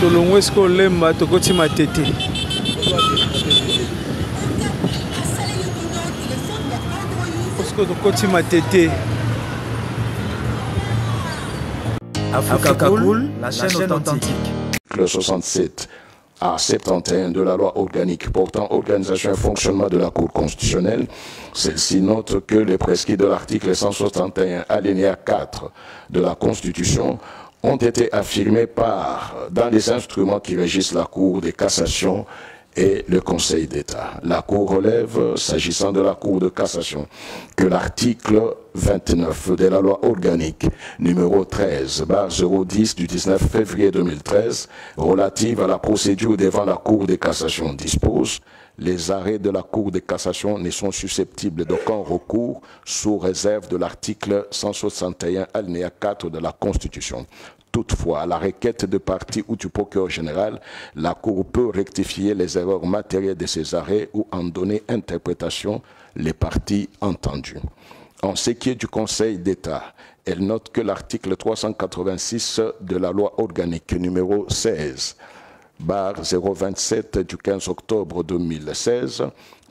Tolongwesko lemba tokoti matete. Tokoti matete. Africa Cool, la chaîne authentique. Le 67 à 71 de la loi organique portant organisation et fonctionnement de la Cour constitutionnelle, celle-ci note que les prescrits de l'article 161 alinéa 4 de la Constitution ont été affirmés dans les instruments qui régissent la Cour de cassation et le Conseil d'État. La Cour relève, s'agissant de la Cour de cassation, que l'article 29 de la loi organique numéro 13/010 du 19 février 2013 relative à la procédure devant la Cour de cassation dispose: les arrêts de la Cour de cassation ne sont susceptibles d'aucun recours sous réserve de l'article 161 alinéa 4 de la Constitution. Toutefois, à la requête de partie ou du procureur général, la Cour peut rectifier les erreurs matérielles de ces arrêts ou en donner interprétation les parties entendues. En ce qui est du Conseil d'État, elle note que l'article 386 de la loi organique numéro 16/027 du 15 octobre 2016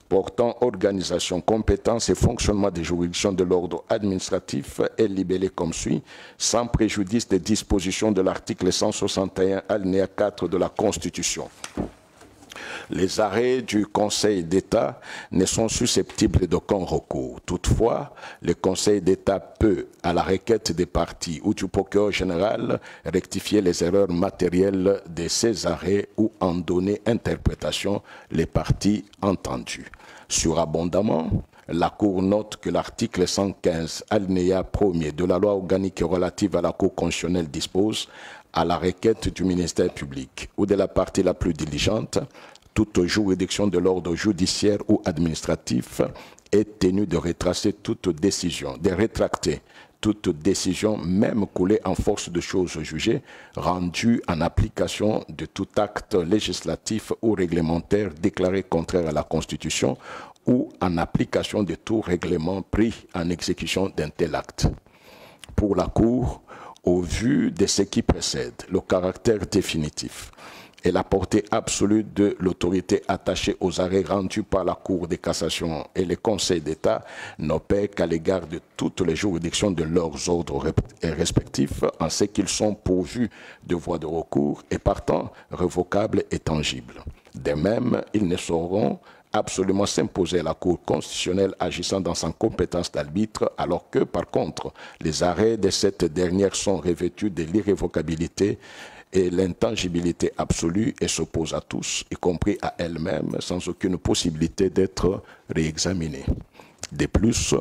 portant organisation, compétence et fonctionnement des juridictions de l'ordre administratif est libellé comme suit: sans préjudice des dispositions de l'article 161 alinéa 4 de la Constitution. Les arrêts du Conseil d'État ne sont susceptibles d'aucun recours. Toutefois, le Conseil d'État peut, à la requête des parties ou du procureur général, rectifier les erreurs matérielles de ces arrêts ou en donner interprétation les parties entendues. Surabondamment, la Cour note que l'article 115, alinéa 1er de la loi organique relative à la Cour constitutionnelle dispose, à la requête du ministère public ou de la partie la plus diligente, toute juridiction de l'ordre judiciaire ou administratif est tenue de rétracter toute décision, de rétracter toute décision, même coulée en force de choses jugées, rendue en application de tout acte législatif ou réglementaire déclaré contraire à la Constitution ou en application de tout règlement pris en exécution d'un tel acte. Pour la Cour, au vu de ce qui précède, le caractère définitif et la portée absolue de l'autorité attachée aux arrêts rendus par la Cour de cassation et les conseils d'État n'opèrent qu'à l'égard de toutes les juridictions de leurs ordres respectifs, en ce qu'ils sont pourvus de voies de recours et partant révocables et tangibles. De même, ils ne sauront absolument s'imposer à la Cour constitutionnelle agissant dans sa compétence d'arbitre, alors que, par contre, les arrêts de cette dernière sont revêtus de l'irrévocabilité et l'intangibilité absolue et s'opposent à tous, y compris à elle-même, sans aucune possibilité d'être réexaminés. De plus,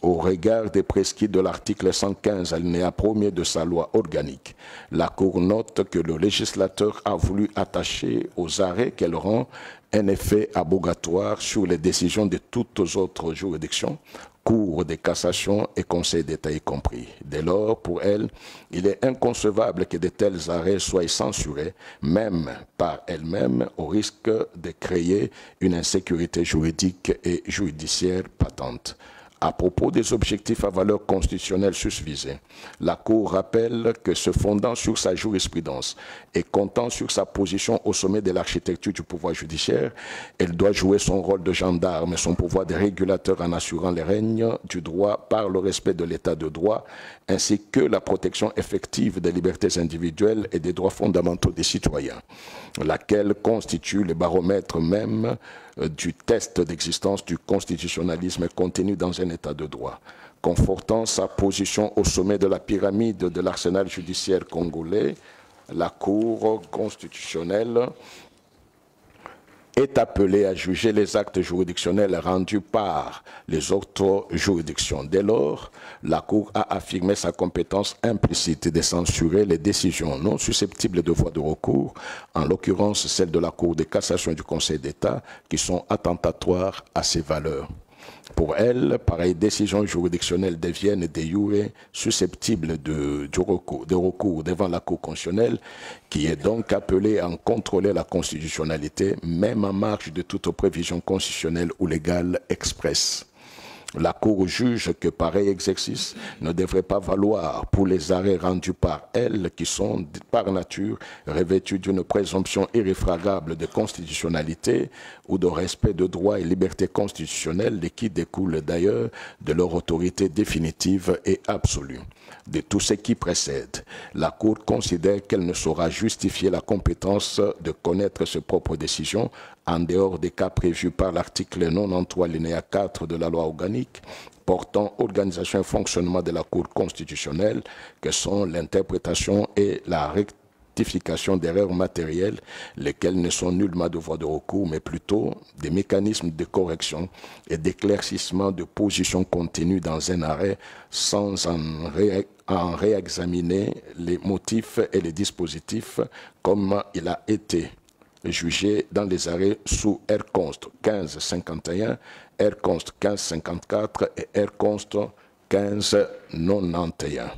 au regard des prescrits de l'article 115 alinéa 1er de sa loi organique, la Cour note que le législateur a voulu attacher aux arrêts qu'elle rend un effet abogatoire sur les décisions de toutes autres juridictions, Cour de cassation et Conseil d'État y compris. Dès lors, pour elle, il est inconcevable que de tels arrêts soient censurés, même par elle-même, au risque de créer une insécurité juridique et judiciaire patente. À propos des objectifs à valeur constitutionnelle susvisés, la Cour rappelle que se fondant sur sa jurisprudence et comptant sur sa position au sommet de l'architecture du pouvoir judiciaire, elle doit jouer son rôle de gendarme et son pouvoir de régulateur en assurant le règne du droit par le respect de l'état de droit, ainsi que la protection effective des libertés individuelles et des droits fondamentaux des citoyens, laquelle constitue le baromètre même du test d'existence du constitutionnalisme contenu dans un état de droit. Confortant sa position au sommet de la pyramide de l'arsenal judiciaire congolais, la Cour constitutionnelle est appelée à juger les actes juridictionnels rendus par les autres juridictions. Dès lors, la Cour a affirmé sa compétence implicite de censurer les décisions non susceptibles de voie de recours, en l'occurrence celles de la Cour de cassation et du Conseil d'État, qui sont attentatoires à ses valeurs. Pour elle, pareilles décisions juridictionnelles deviennent de jure susceptibles de recours devant la Cour constitutionnelle, qui est donc appelée à en contrôler la constitutionnalité, même en marge de toute prévision constitutionnelle ou légale expresse. La Cour juge que pareil exercice ne devrait pas valoir pour les arrêts rendus par elle, qui sont par nature revêtus d'une présomption irréfragable de constitutionnalité ou de respect de droits et libertés constitutionnelles, et qui découlent d'ailleurs de leur autorité définitive et absolue. De tout ce qui précède, la Cour considère qu'elle ne saura justifier la compétence de connaître ses propres décisions en dehors des cas prévus par l'article 93 alinéa 4 de la loi organique portant organisation et fonctionnement de la Cour constitutionnelle, que sont l'interprétation et la rectification d'erreurs matérielles, lesquelles ne sont nullement de voie de recours, mais plutôt des mécanismes de correction et d'éclaircissement de positions contenues dans un arrêt sans en réexaminer les motifs et les dispositifs comme il a été jugé dans les arrêts sous R-Const 1551, R-Const 1554 et R-Const 1591.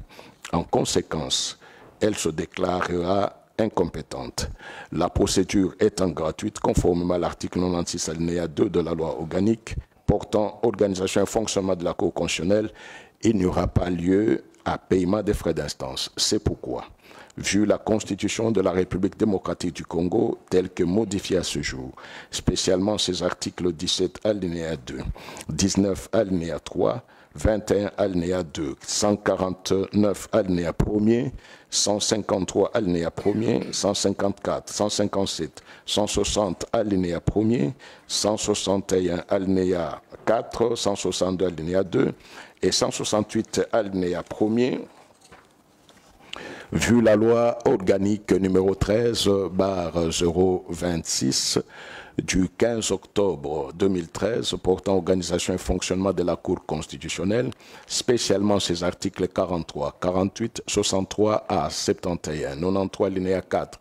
En conséquence, elle se déclarera incompétente. La procédure étant gratuite, conformément à l'article 96 alinéa 2 de la loi organique portant organisation et fonctionnement de la Cour constitutionnelle, il n'y aura pas lieu à paiement des frais d'instance. C'est pourquoi, vu la Constitution de la République démocratique du Congo telle que modifiée à ce jour, spécialement ses articles 17 alinéa 2, 19 alinéa 3, 21 alinéa 2, 149 alinéa 1er, 153 alinéa 1er, 154, 157, 160 alinéa 1er, 161 alinéa 4, 162 alinéa 2 et 168 alinéa 1er, vu la loi organique numéro 13/026 du 15 octobre 2013 portant organisation et fonctionnement de la Cour constitutionnelle, spécialement ses articles 43, 48, 63 à 71, 93 alinéa 4,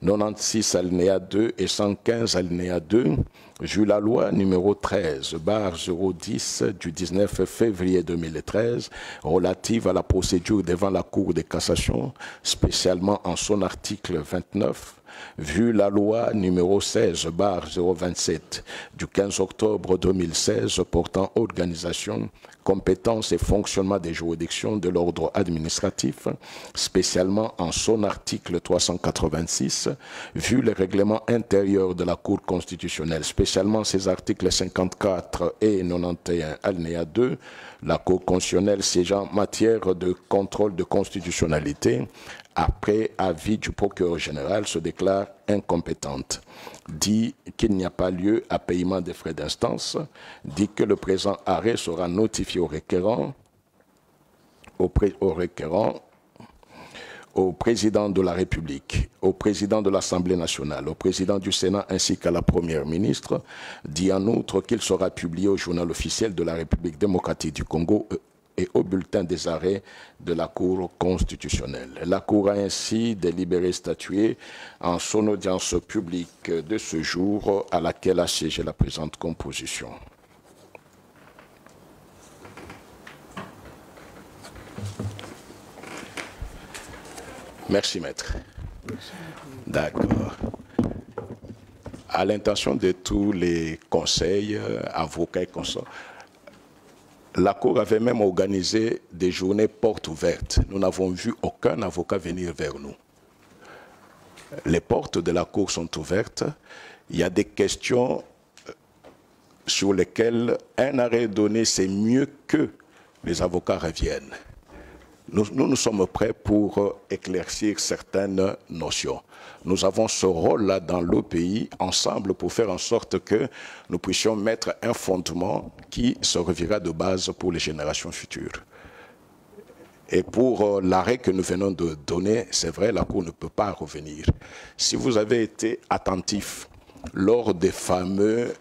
96 alinéa 2 et 115 alinéa 2, vu la loi numéro 13/010 du 19 février 2013 relative à la procédure devant la Cour de cassation, spécialement en son article 29, vu la loi numéro 16/027 du 15 octobre 2016 portant organisation, compétences et fonctionnement des juridictions de l'ordre administratif, spécialement en son article 386, vu le règlement intérieur de la Cour constitutionnelle, spécialement ses articles 54 et 91 alinéa 2, la Cour constitutionnelle siégeant en matière de contrôle de constitutionnalité, après avis du procureur général, se déclare incompétente. Dit qu'il n'y a pas lieu à paiement des frais d'instance, dit que le présent arrêt sera notifié au requérant, au président de la République, au président de l'Assemblée nationale, au président du Sénat ainsi qu'à la Première ministre, dit en outre qu'il sera publié au journal officiel de la République démocratique du Congo et au bulletin des arrêts de la Cour constitutionnelle. La Cour a ainsi délibéré statué en son audience publique de ce jour à laquelle a siégé la présente composition. Merci, maître. D'accord. À l'intention de tous les conseils, avocats et consorts, la Cour avait même organisé des journées portes ouvertes. Nous n'avons vu aucun avocat venir vers nous. Les portes de la Cour sont ouvertes. Il y a des questions sur lesquelles un arrêt donné, c'est mieux que les avocats reviennent. Nous sommes prêts pour éclaircir certaines notions. Nous avons ce rôle-là dans le pays, ensemble, pour faire en sorte que nous puissions mettre un fondement qui servira de base pour les générations futures. Et pour l'arrêt que nous venons de donner, c'est vrai, la Cour ne peut pas revenir. Si vous avez été attentif lors des fameuses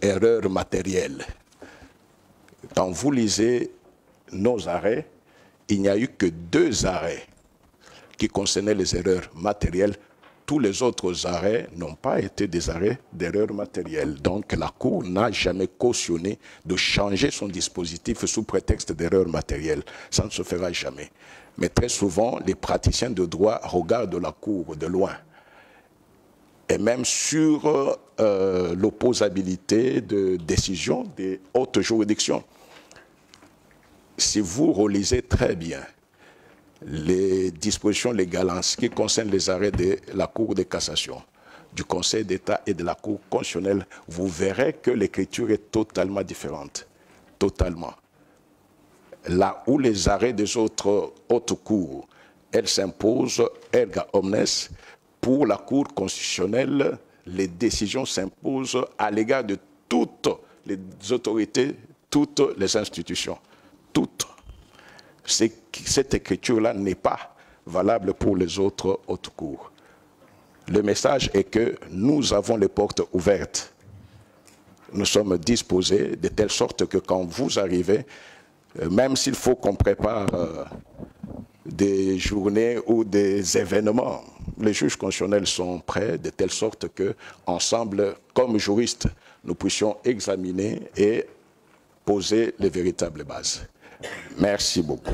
erreurs matérielles, quand vous lisez nos arrêts, il n'y a eu que 2 arrêts qui concernaient les erreurs matérielles. Tous les autres arrêts n'ont pas été des arrêts d'erreurs matérielles. Donc la Cour n'a jamais cautionné de changer son dispositif sous prétexte d'erreurs matérielles. Ça ne se fera jamais. Mais très souvent, les praticiens de droit regardent la Cour de loin. Et même sur l'opposabilité de décisions des hautes juridictions. Si vous relisez très bien les dispositions légales en ce qui concerne les arrêts de la Cour de cassation, du Conseil d'État et de la Cour constitutionnelle, vous verrez que l'écriture est totalement différente. Totalement. Là où les arrêts des autres hautes cours, elles s'imposent erga omnes, pour la Cour constitutionnelle, les décisions s'imposent à l'égard de toutes les autorités, toutes les institutions. Toutes. Cette écriture-là n'est pas valable pour les autres hautes cours. Le message est que nous avons les portes ouvertes. Nous sommes disposés de telle sorte que quand vous arrivez, même s'il faut qu'on prépare des journées ou des événements, les juges constitutionnels sont prêts de telle sorte que, ensemble, comme juristes, nous puissions examiner et poser les véritables bases. Merci beaucoup.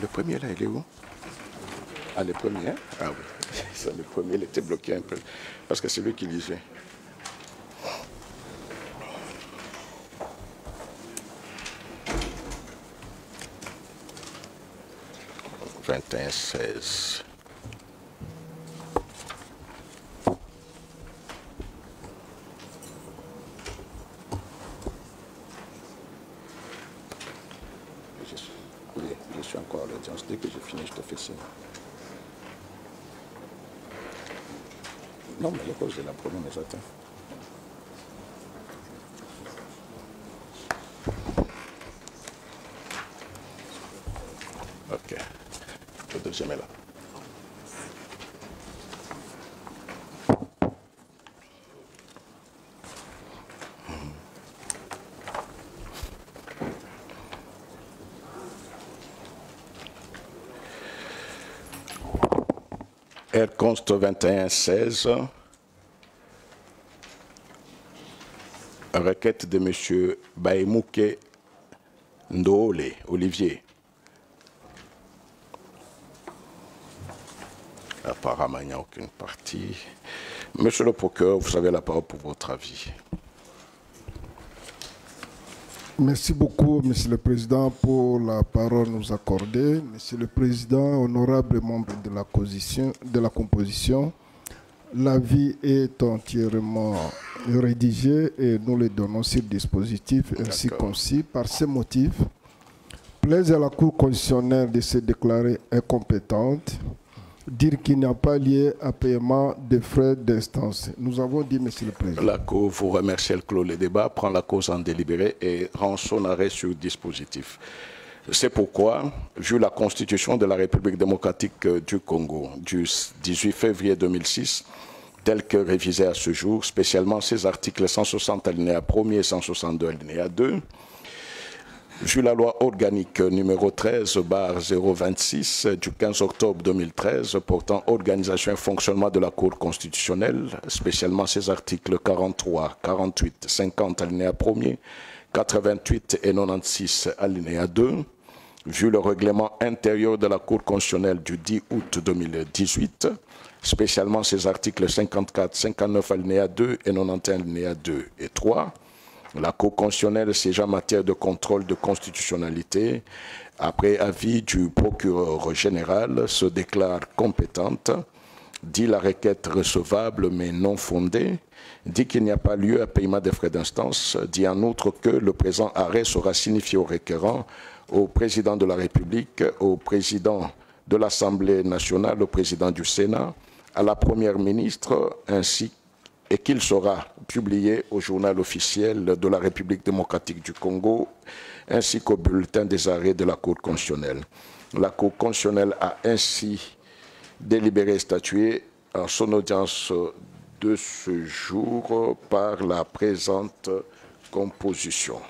Le premier là, il est où? Ah, le premier, hein? Ah oui, c'est le premier, il était bloqué un peu, parce que c'est lui qui lisait. 21-16. Je suis encore à l'audience. Dès que je finis, je te fais signe. Non, mais les causes de la première les atteint. Ok. Le deuxième est là. Const 21-16. Requête de M. Baïmouké Ndole, Olivier. Apparemment, il n'y a aucune partie. Monsieur le procureur, vous avez la parole pour votre avis. Merci beaucoup, Monsieur le Président, pour la parole nous accordée. Monsieur le Président, honorable membre de la composition, l'avis est entièrement rédigé et nous le donnons sur dispositif ainsi concis. Par ces motifs, plaise à la Cour constitutionnelle de se déclarer incompétente, dire qu'il n'y a pas lieu à paiement des frais d'instance. Nous avons dit, Monsieur le Président. La Cour vous remercie, elle clôt le débat, prend la cause en délibéré et rend son arrêt sur dispositif. C'est pourquoi, vu la Constitution de la République démocratique du Congo du 18 février 2006, telle que révisée à ce jour, spécialement ses articles 160 alinéa 1er et 162 alinéa 2, vu la loi organique numéro 13/026 du 15 octobre 2013 portant organisation et fonctionnement de la Cour constitutionnelle, spécialement ses articles 43, 48, 50 alinéa 1er, 88 et 96 alinéa 2, vu le règlement intérieur de la Cour constitutionnelle du 10 août 2018, spécialement ses articles 54, 59 alinéa 2 et 91 alinéa 2 et 3, la Cour constitutionnelle siégeant en matière de contrôle de constitutionnalité, après avis du procureur général, se déclare compétente, dit la requête recevable mais non fondée, dit qu'il n'y a pas lieu à paiement des frais d'instance, dit en outre que le présent arrêt sera signifié au requérant, au président de la République, au président de l'Assemblée nationale, au président du Sénat, à la Première ministre, ainsi et qu'il sera publié au journal officiel de la République démocratique du Congo, ainsi qu'au bulletin des arrêts de la Cour constitutionnelle. La Cour constitutionnelle a ainsi délibéré et statué en son audience de ce jour par la présente composition.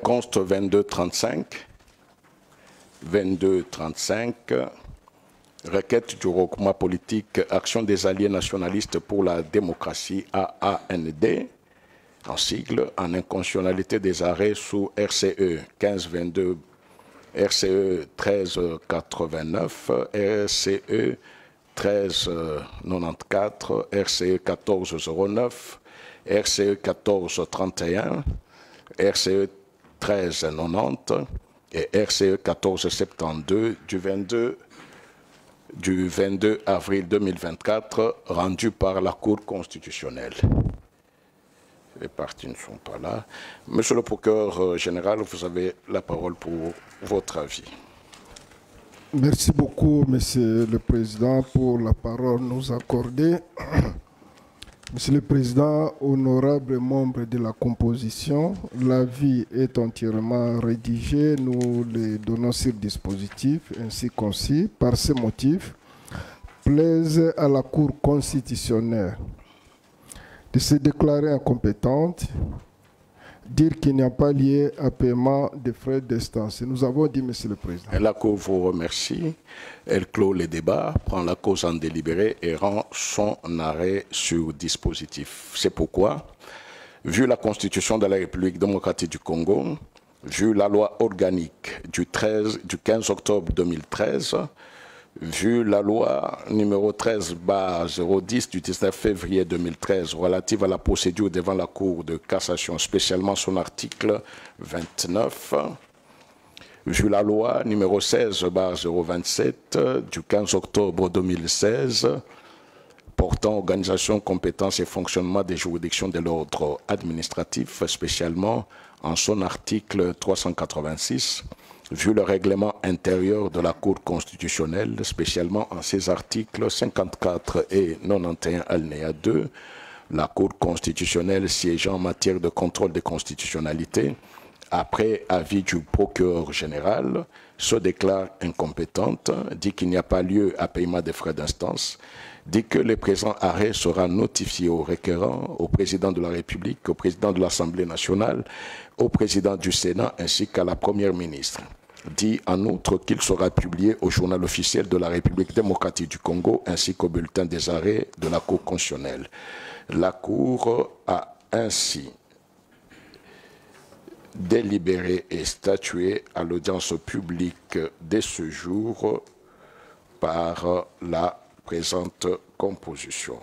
Const 22-35, requête du regroupement politique Action des alliés nationalistes pour la démocratie AAND, en sigle, en inconstitutionnalité des arrêts sous RCE 1522, RCE 1389, RCE 1394, RCE 1409, RCE 1431, RCE 1390 et RCE 1472 du 22 avril 2024 rendu par la Cour constitutionnelle. Les parties ne sont pas là. Monsieur le procureur général, vous avez la parole pour votre avis. Merci beaucoup, Monsieur le Président, pour la parole nous accordée. Monsieur le Président, honorables membres de la composition, l'avis est entièrement rédigé. Nous le donnons sur dispositif ainsi concis. Par ce motif, plaise à la Cour constitutionnelle de se déclarer incompétente, dire qu'il n'y a pas lié à paiement des frais d'instance. Nous avons dit, Monsieur le Président. La Cour vous remercie. Elle clôt les débats, prend la cause en délibéré et rend son arrêt sur dispositif. C'est pourquoi, vu la Constitution de la République démocratique du Congo, vu la loi organique du 15 octobre 2013, vu la loi numéro 13/010 du 19 février 2013 relative à la procédure devant la Cour de cassation, spécialement son article 29, vu la loi numéro 16/027 du 15 octobre 2016 portant organisation, compétences et fonctionnement des juridictions de l'ordre administratif, spécialement en son article 386, vu le règlement intérieur de la Cour constitutionnelle, spécialement en ses articles 54 et 91 alinéa 2, la Cour constitutionnelle siégeant en matière de contrôle de constitutionnalité, après avis du procureur général, se déclare incompétente, dit qu'il n'y a pas lieu à paiement des frais d'instance, dit que le présent arrêt sera notifié au requérant, au président de la République, au président de l'Assemblée nationale, au président du Sénat ainsi qu'à la Première ministre. Dit en outre qu'il sera publié au journal officiel de la République démocratique du Congo ainsi qu'au bulletin des arrêts de la Cour constitutionnelle. La Cour a ainsi délibéré et statué à l'audience publique de ce jour par la présente composition.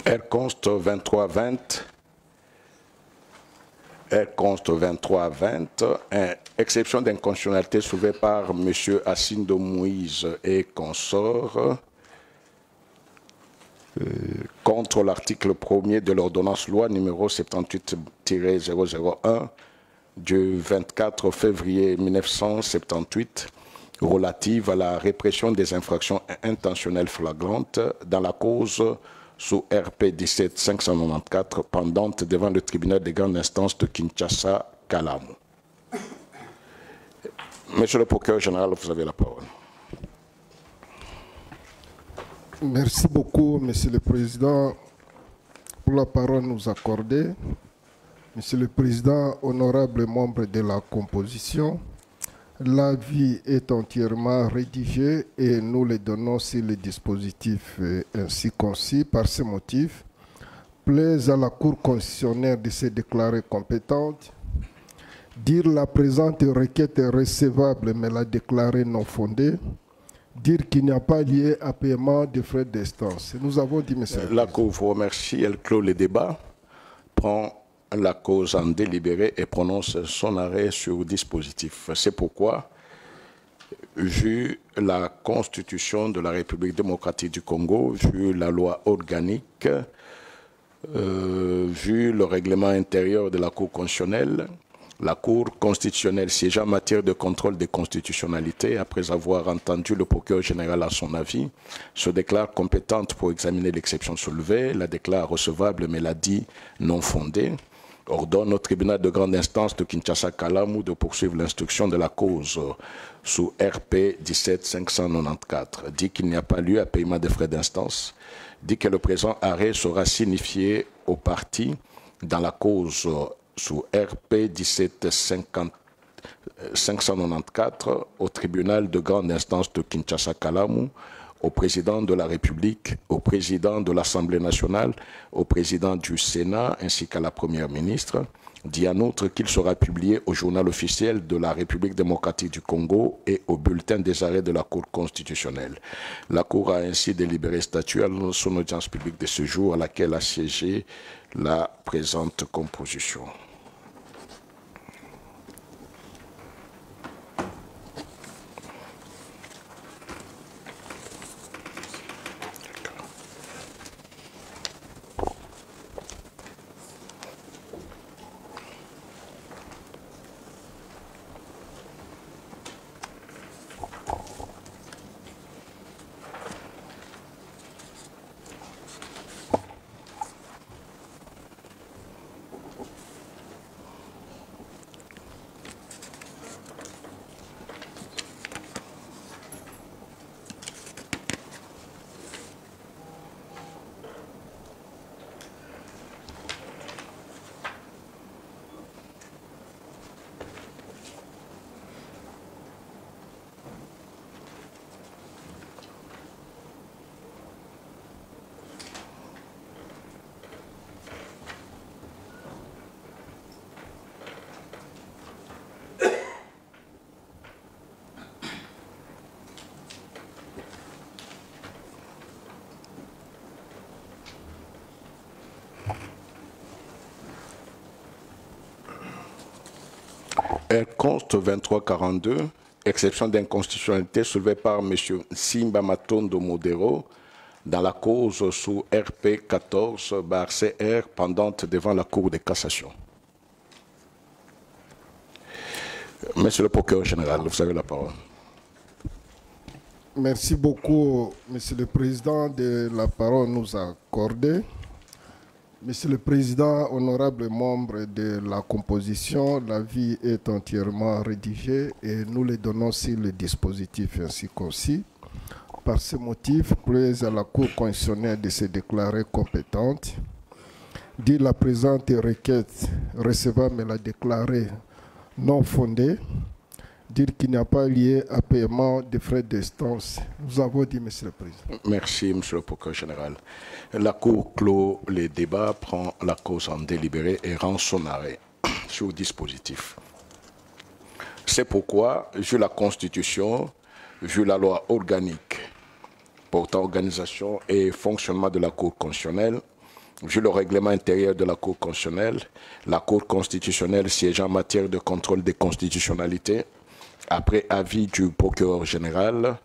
Elle conste 23-20. Elle conste 23-20. Exception d'inconstitutionnalité soulevée par M. Assindo Moïse et consorts contre l'article 1er de l'ordonnance loi numéro 78-001 du 24 février 1978 relative à la répression des infractions intentionnelles flagrantes dans la cause sous RP 17 594 pendante devant le tribunal de grande instance de Kinshasa, Kalamu. Monsieur le procureur général, vous avez la parole. Merci beaucoup, Monsieur le Président, pour la parole nous accorder. Monsieur le Président, honorables membres de la composition, l'avis est entièrement rédigé et nous le donnons sur le dispositif ainsi concis. Par ce motif, plaise à la Cour constitutionnelle de se déclarer compétente, dire la présente requête est recevable mais la déclarer non fondée, dire qu'il n'y a pas lié à paiement de frais d'instance. Nous avons dit, monsieur le Président. La Cour vous remercie, elle clôt les débats, prend la cause en délibéré et prononce son arrêt sur dispositif. C'est pourquoi, vu la Constitution de la République démocratique du Congo, vu la loi organique Vu le règlement intérieur de la Cour constitutionnelle, la Cour constitutionnelle siégeant en matière de contrôle des constitutionnalités, après avoir entendu le procureur général à son avis, se déclare compétente pour examiner l'exception soulevée, la déclare recevable mais la dit non fondée, ordonne au tribunal de grande instance de Kinshasa-Kalamu de poursuivre l'instruction de la cause sous RP 17594, dit qu'il n'y a pas lieu à paiement des frais d'instance, dit que le présent arrêt sera signifié aux parties dans la cause sous RP 17594 au tribunal de grande instance de Kinshasa-Kalamu, au président de la République, au président de l'Assemblée nationale, au président du Sénat ainsi qu'à la Première ministre, dit en outre qu'il sera publié au journal officiel de la République démocratique du Congo et au bulletin des arrêts de la Cour constitutionnelle. La Cour a ainsi délibéré statuer à son audience publique de ce jour à laquelle a siégé la présente composition. Elle conste 2342, exception d'inconstitutionnalité soulevée par M. Simba Matondo Modero dans la cause sous RP 14/CR pendante devant la Cour de cassation. Monsieur le procureur général, vous avez la parole. Merci beaucoup, Monsieur le Président, de la parole nous accordée. Monsieur le Président, honorables membres de la composition, l'avis est entièrement rédigé et nous le donnons sur le dispositif ainsi concis. Par ce motif, plaise à la Cour constitutionnelle de se déclarer compétente. Dit la présente requête recevable mais la déclarer non fondée. Dire qu'il n'y a pas lié à paiement de frais d'instance. Nous avons dit, Monsieur le Président. Merci, Monsieur le procureur général. La Cour clôt les débats, prend la cause en délibéré et rend son arrêt sur le dispositif. C'est pourquoi, vu la Constitution, vu la loi organique portant organisation et fonctionnement de la Cour constitutionnelle, vu le règlement intérieur de la Cour constitutionnelle, la Cour constitutionnelle siégeant en matière de contrôle des constitutionnalités, après avis du procureur général,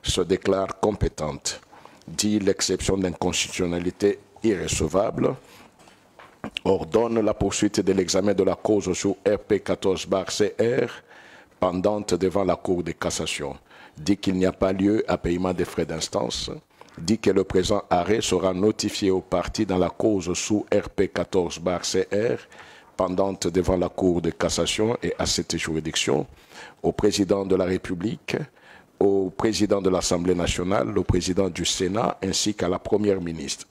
se déclare compétente, dit l'exception d'inconstitutionnalité irrécevable, ordonne la poursuite de l'examen de la cause sous RP 14/CR pendante devant la Cour de cassation, dit qu'il n'y a pas lieu à paiement des frais d'instance, dit que le présent arrêt sera notifié aux parties dans la cause sous RP 14/CR pendante devant la Cour de cassation et à cette juridiction, au président de la République, au président de l'Assemblée nationale, au président du Sénat ainsi qu'à la Première ministre.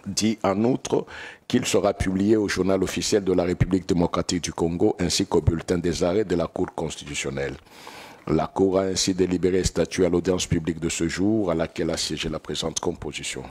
Dit en outre qu'il sera publié au journal officiel de la République démocratique du Congo ainsi qu'au bulletin des arrêts de la Cour constitutionnelle. La Cour a ainsi délibéré et statué à l'audience publique de ce jour à laquelle a siégé la présente composition.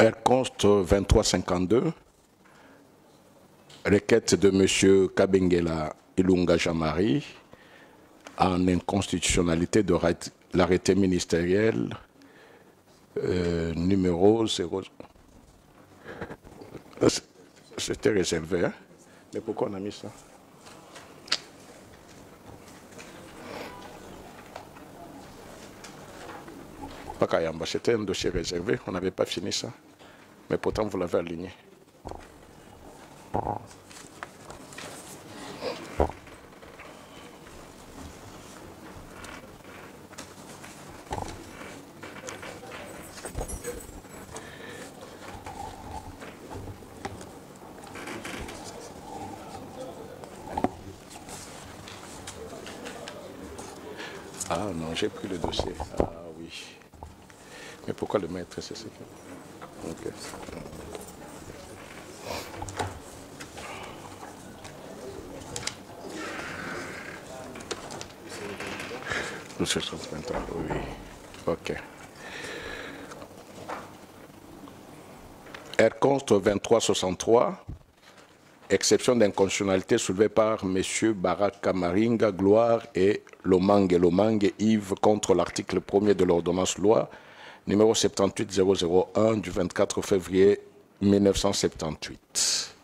Elle conste 2352. Requête de M. Kabengela Ilunga Jamari en inconstitutionnalité de l'arrêté ministériel numéro 0. C'était réservé, hein? Mais pourquoi on a mis ça? Pas Kayamba, c'était un dossier réservé, on n'avait pas fini ça. Mais pourtant, vous l'avez aligné. Ah non, j'ai pris le dossier. Ah oui. Mais pourquoi le maître, c'est ça? Ok. Nous cherchons maintenant, oui. Ok. Elle conste 2363, exception d'inconstitutionnalité soulevée par M. Baraka Maringa, Gloire et Lomangue Yves contre l'article 1er de l'ordonnance loi numéro 78001 du 24 février 1978.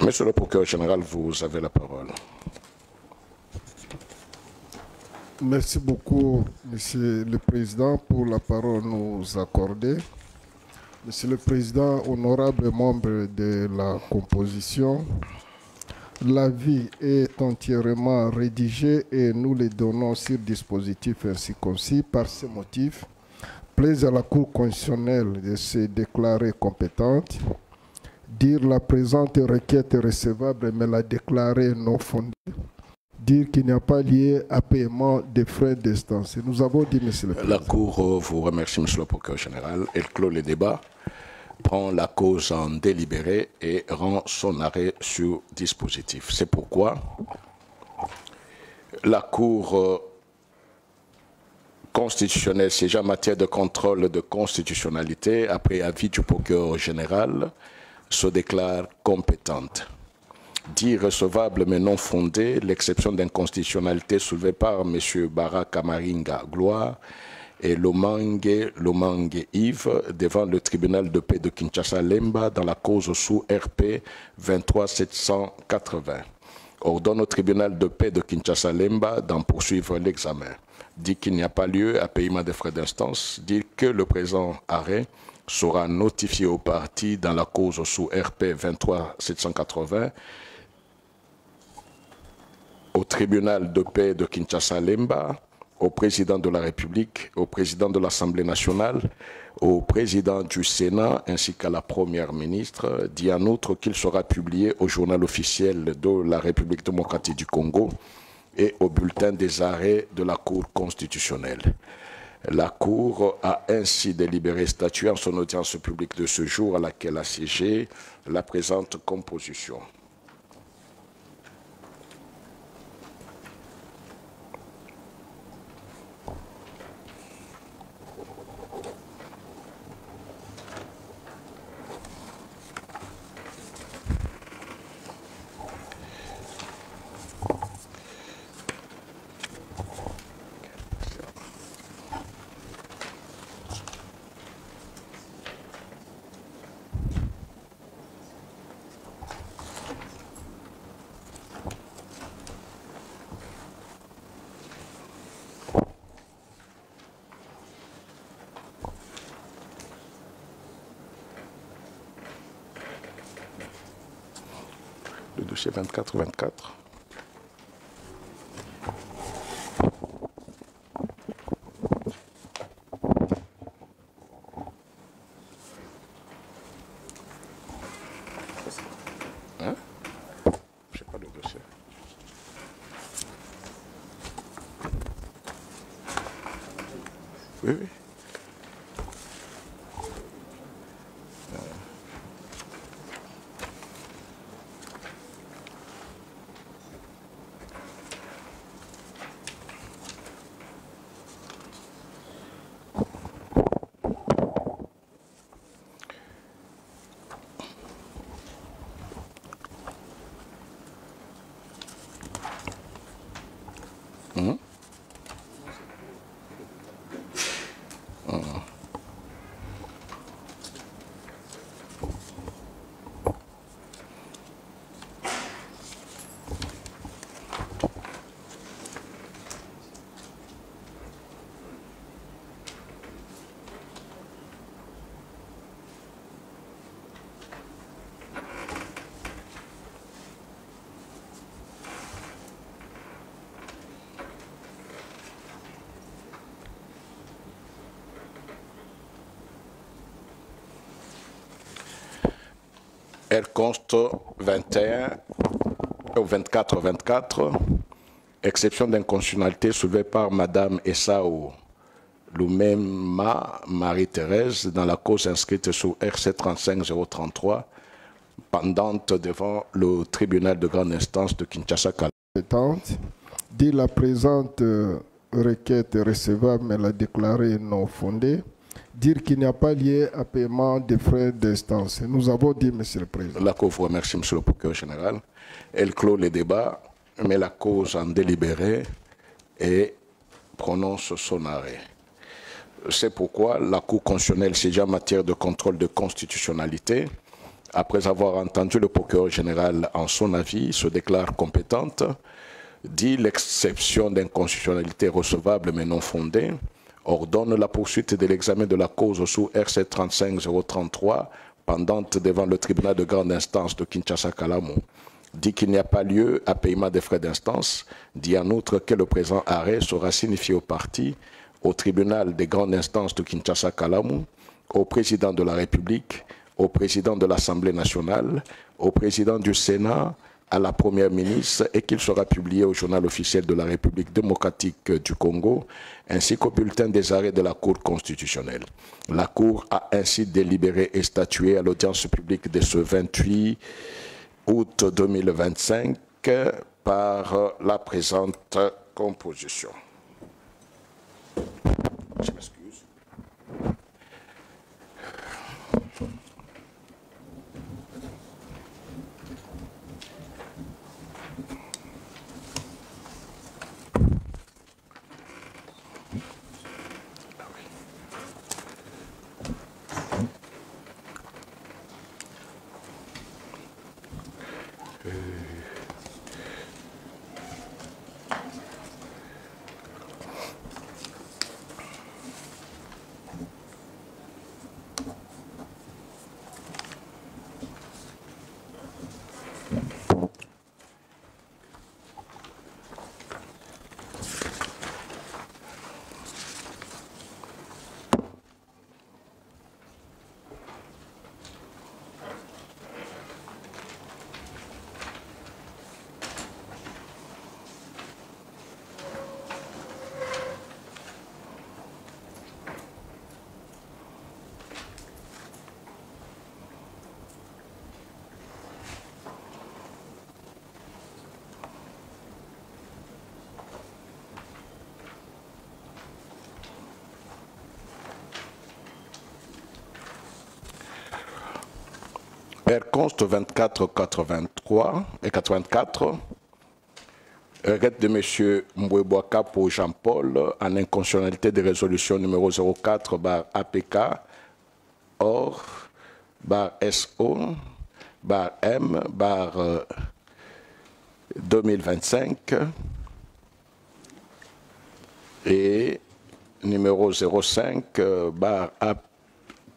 Monsieur le procureur général, vous avez la parole. Merci beaucoup, Monsieur le Président, pour la parole nous accorder. Monsieur le Président, honorables membres de la composition, l'avis est entièrement rédigé et nous le donnons sur dispositif ainsi concis. Par ce motif, plaise à la Cour constitutionnelle de se déclarer compétente, dire la présente requête est recevable mais la déclarer non fondée, dire qu'il n'y a pas lieu à paiement des frais d'instance. Nous avons dit, Monsieur le Président. La Cour vous remercie, Monsieur le procureur général. Elle clôt le débat, prend la cause en délibéré et rend son arrêt sur dispositif. C'est pourquoi la Cour constitutionnelle siégeant en matière de contrôle de constitutionnalité, après avis du procureur général, se déclare compétente. Dit recevable mais non fondée, l'exception d'inconstitutionnalité soulevée par M. Baraka Maringa Gloire et Lomangue Yves devant le tribunal de paix de Kinshasa Lemba dans la cause sous RP 23780. Ordonne au tribunal de paix de Kinshasa Lemba d'en poursuivre l'examen. Dit qu'il n'y a pas lieu à paiement des frais d'instance. Dit que le présent arrêt sera notifié aux parties dans la cause sous RP 23780 au tribunal de paix de Kinshasa Lemba, au président de la République, au président de l'Assemblée nationale, au président du Sénat ainsi qu'à la première ministre. Dit en outre qu'il sera publié au journal officiel de la République démocratique du Congo et au bulletin des arrêts de la Cour constitutionnelle. La Cour a ainsi délibéré statuer en son audience publique de ce jour à laquelle a siégé la présente composition. Le dossier 2424. Hein? Je sais pas le dossier. Oui, oui. Elle conste 21 au 24, exception d'inconstitutionnalité soulevée par Madame Essao Loumema Marie-Thérèse dans la cause inscrite sous RC 35033, pendante devant le tribunal de grande instance de Kinshasa. Dit la présente requête est recevable, mais la déclarée non fondée. Dire qu'il n'y a pas lié à paiement des frais d'instance. Nous avons dit, Monsieur le Président. La Cour vous remercie, Monsieur le procureur général. Elle clôt les débats, met la cause en délibéré et prononce son arrêt. C'est pourquoi la Cour constitutionnelle saisie en matière de contrôle de constitutionnalité, après avoir entendu le procureur général en son avis, se déclare compétente, dit l'exception d'inconstitutionnalité recevable mais non fondée, ordonne la poursuite de l'examen de la cause sous RC 35033 pendante devant le tribunal de grande instance de Kinshasa-Kalamu, dit qu'il n'y a pas lieu à paiement des frais d'instance, dit en outre que le présent arrêt sera signifié aux parties, au tribunal de grande instance de Kinshasa-Kalamu, au président de la République, au président de l'Assemblée nationale, au président du Sénat, à la Première ministre et qu'il sera publié au journal officiel de la République démocratique du Congo, ainsi qu'au bulletin des arrêts de la Cour constitutionnelle. La Cour a ainsi délibéré et statué à l'audience publique de ce 28 août 2025 par la présente composition. Je m'excuse. Elle conste 24, 83 et 84. Requête de M. Mbouébouaka pour Jean-Paul en inconstitutionnalité de résolution numéro 04 bar APK or bar SO bar M bar 2025 et numéro 05 bar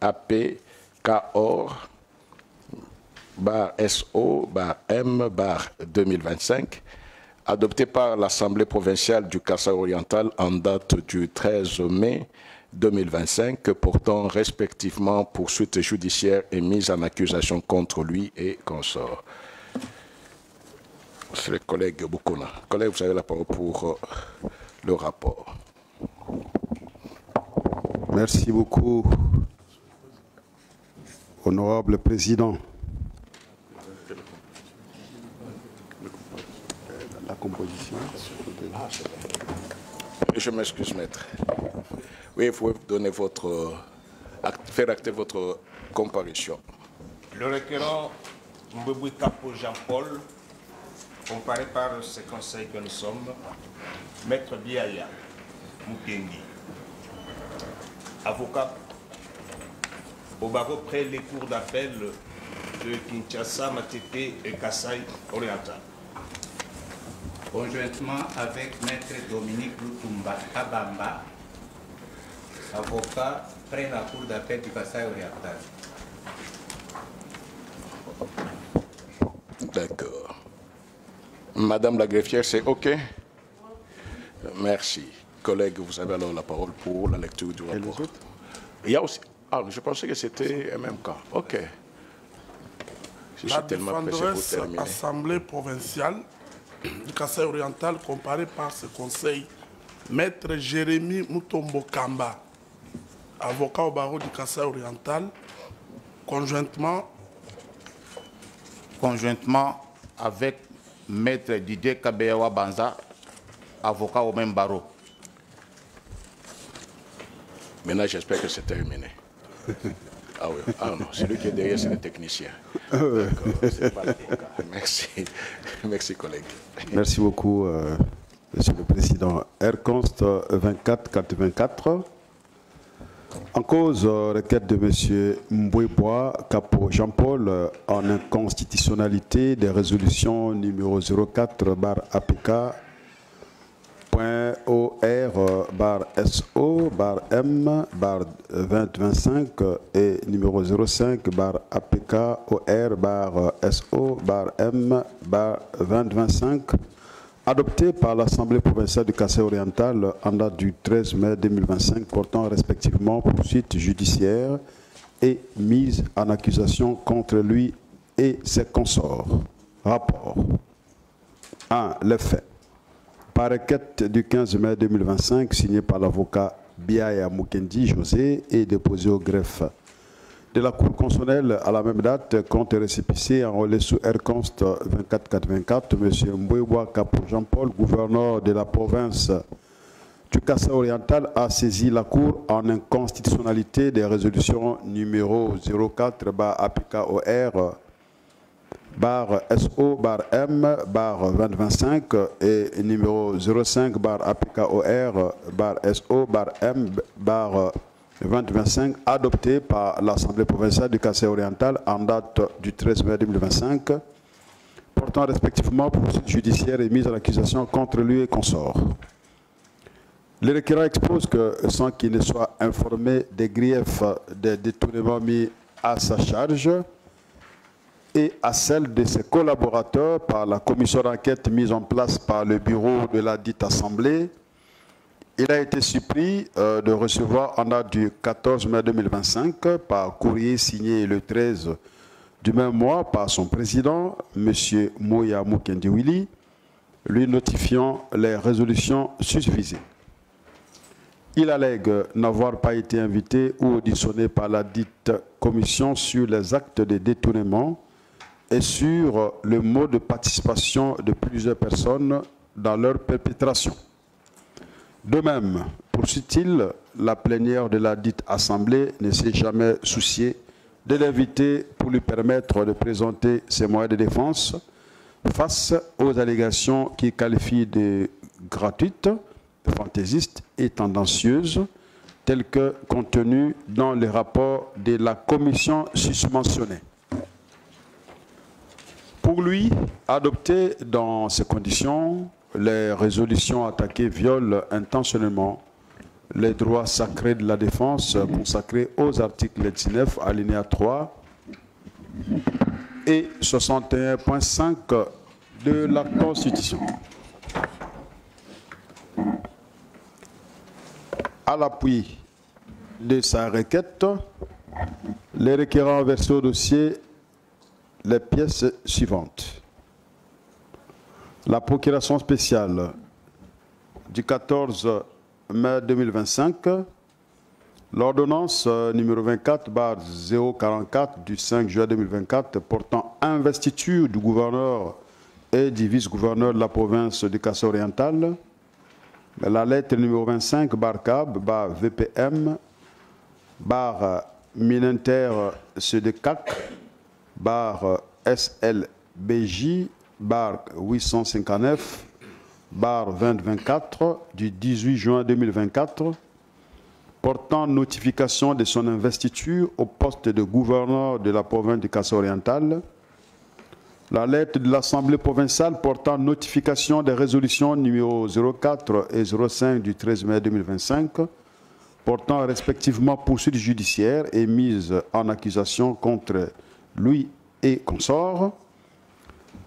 APK or bar SO, bar M, bar 2025, adopté par l'Assemblée provinciale du Kasaï oriental en date du 13 mai 2025, portant respectivement poursuite judiciaire et mise en accusation contre lui et consorts. C'est le collègue Boukouna. Collègue, vous avez la parole pour le rapport. Merci beaucoup, honorable président. La composition. Je m'excuse, maître. Oui, vous pouvez donner votre, faire acter votre comparution. Le requérant Mbouéboué Capo Jean-Paul, comparé par ce conseil que nous sommes, maître Biaya Mukengi, avocat au barreau près les cours d'appel de Kinshasa, Matete et Kasaï oriental. Conjointement avec maître Dominique Lutumba Kabamba, avocat près la cour d'appel du Kasaï oriental. D'accord. Madame la greffière, c'est OK? Merci. Collègue, vous avez alors la parole pour la lecture du rapport. Il y a aussi... Ah, je pensais que c'était un même cas. OK. Je suis tellement pressé pour terminer. Assemblée provinciale du Kasaï oriental comparée par ce conseil, Maître Jérémy Mutombo Kamba, avocat au barreau du Kasaï oriental, conjointement avec Maître Didier Kabeyawa Banza, avocat au même barreau. Maintenant, j'espère que c'est terminé. Ah oui, ah non, celui qui est derrière, c'est le technicien. C'est pas l'avocat. Merci. Merci, collègue. Merci beaucoup, Monsieur le Président. Airconst 2484. En cause, requête de M. Mbouébois Capo Jean-Paul en inconstitutionnalité des résolutions numéro 04/APK .OR/SO/M/2025 et numéro 05/APK/OR/SO/M/2025 adopté par l'Assemblée provinciale du Kasaï oriental en date du 13 mai 2025 portant respectivement poursuite judiciaire et mise en accusation contre lui et ses consorts. Rapport. 1. Les faits. Par requête du 15 mai 2025, signé par l'avocat Biaya Mukendi José et déposé au greffe de la Cour constitutionnelle à la même date, compte récépissé enrôlé sous Airconst 2484, M. Mbouébois Capo Jean-Paul, gouverneur de la province du Kasaï oriental, a saisi la Cour en inconstitutionnalité des résolutions numéro 04/APKOR /SO/M/2025 et numéro 05/APKOR/SO/M/2025 adopté par l'Assemblée provinciale du Kasaï oriental en date du 13 mai 2025 portant respectivement poursuite judiciaire et mise en accusation contre lui et consorts. Le requérant expose que sans qu'il ne soit informé des griefs des détournements mis à sa charge et à celle de ses collaborateurs par la commission d'enquête mise en place par le bureau de la dite Assemblée, il a été surpris de recevoir en date du 14 mai 2025 par courrier signé le 13 du même mois par son président, M. Moya Mukendi Willy, lui notifiant les résolutions susvisées. Il allègue n'avoir pas été invité ou auditionné par la dite commission sur les actes de détournement et sur le mode de participation de plusieurs personnes dans leur perpétration. De même, poursuit-il, la plénière de la dite Assemblée ne s'est jamais souciée de l'inviter pour lui permettre de présenter ses moyens de défense face aux allégations qu'il qualifie de gratuites, fantaisistes et tendancieuses, telles que contenues dans les rapports de la commission susmentionnée. Pour lui, adopter dans ces conditions, les résolutions attaquées violent intentionnellement les droits sacrés de la défense consacrés aux articles 19, alinéa 3 et 61.5 de la Constitution. À l'appui de sa requête, les requérants ont versé au dossier les pièces suivantes. La procuration spéciale du 14 mai 2025, l'ordonnance numéro 24/044 du 5 juin 2024 portant investiture du gouverneur et du vice-gouverneur de la province du Kasaï oriental, la lettre numéro 25/CAB/VPM Minenter CDCAC SLBJ 859 2024 du 18 juin 2024 portant notification de son investiture au poste de gouverneur de la province du Kasaï oriental, la lettre de l'Assemblée provinciale portant notification des résolutions numéro 04 et 05 du 13 mai 2025 portant respectivement poursuite judiciaire et mise en accusation contre lui et consorts,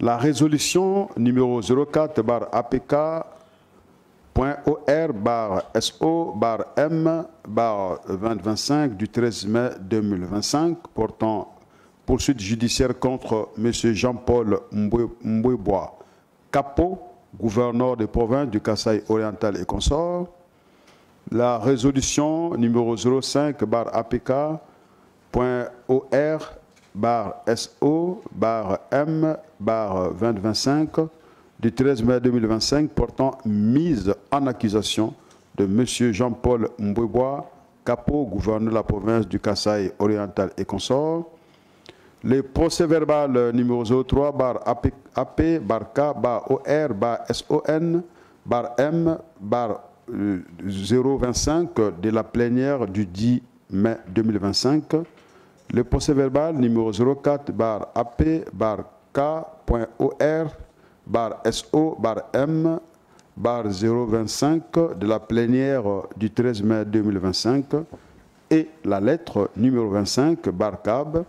la résolution numéro 04/APK.OR/SO/M/2025 du 13 mai 2025 portant poursuite judiciaire contre M. Jean-Paul Mbouebois Capo, gouverneur de province du Kasaï oriental et consort. La résolution numéro 05-APK.OR-SO-M-2025 du 13 mai 2025 portant mise en accusation de M. Jean-Paul Mbouebois Capo, gouverneur de la province du Kasaï oriental et consort. Le procès verbal numéro 03 AP OR-SON M-025 de la plénière du 10 mai 2025. Le procès verbal numéro 04 AP-K.OR-SO-M 025 de la plénière du 13 mai 2025 et la lettre numéro 25 CAB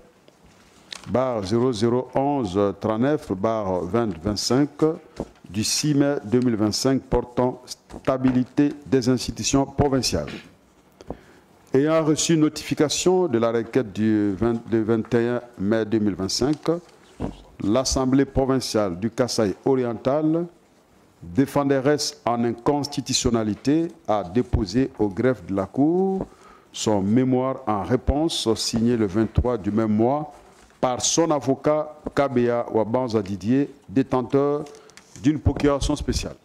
0011 39 2025 du 6 mai 2025 portant stabilité des institutions provinciales. Ayant reçu notification de la requête du 21 mai 2025, l'Assemblée provinciale du Kasaï oriental, défenderesse en inconstitutionnalité, a déposé au greffe de la Cour son mémoire en réponse signé le 23 du même mois par son avocat Kabea Wabanza Didier, détenteur d'une procuration spéciale.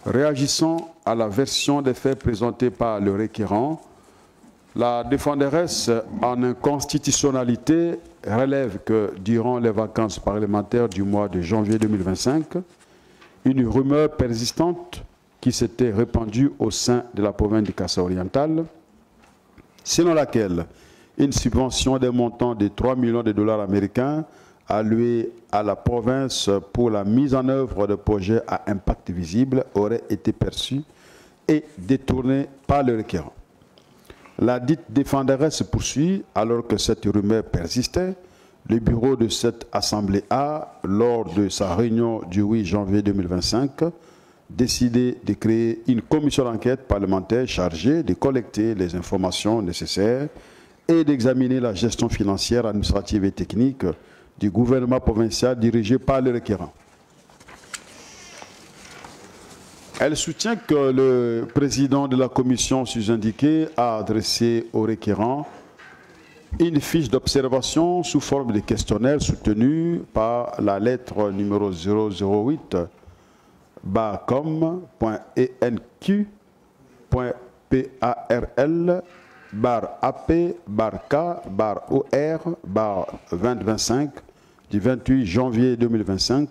Réagissant à la version des faits présentée par le requérant, la défenderesse en inconstitutionnalité relève que durant les vacances parlementaires du mois de janvier 2025, une rumeur persistante qui s'était répandue au sein de la province du Kasaï oriental, selon laquelle une subvention d'un montant de 3 millions de dollars américains alloués à la province pour la mise en œuvre de projets à impact visible aurait été perçue et détournée par le requérant. La dite défenderesse poursuit, alors que cette rumeur persistait, le bureau de cette Assemblée a, lors de sa réunion du 8 janvier 2025, décidé de créer une commission d'enquête parlementaire chargée de collecter les informations nécessaires et d'examiner la gestion financière, administrative et technique du gouvernement provincial dirigé par le requérant. Elle soutient que le président de la commission sus-indiquée a adressé au requérant une fiche d'observation sous forme de questionnaire soutenue par la lettre numéro 008 com.enq.parl AP-K-OR-2025 du 28 janvier 2025,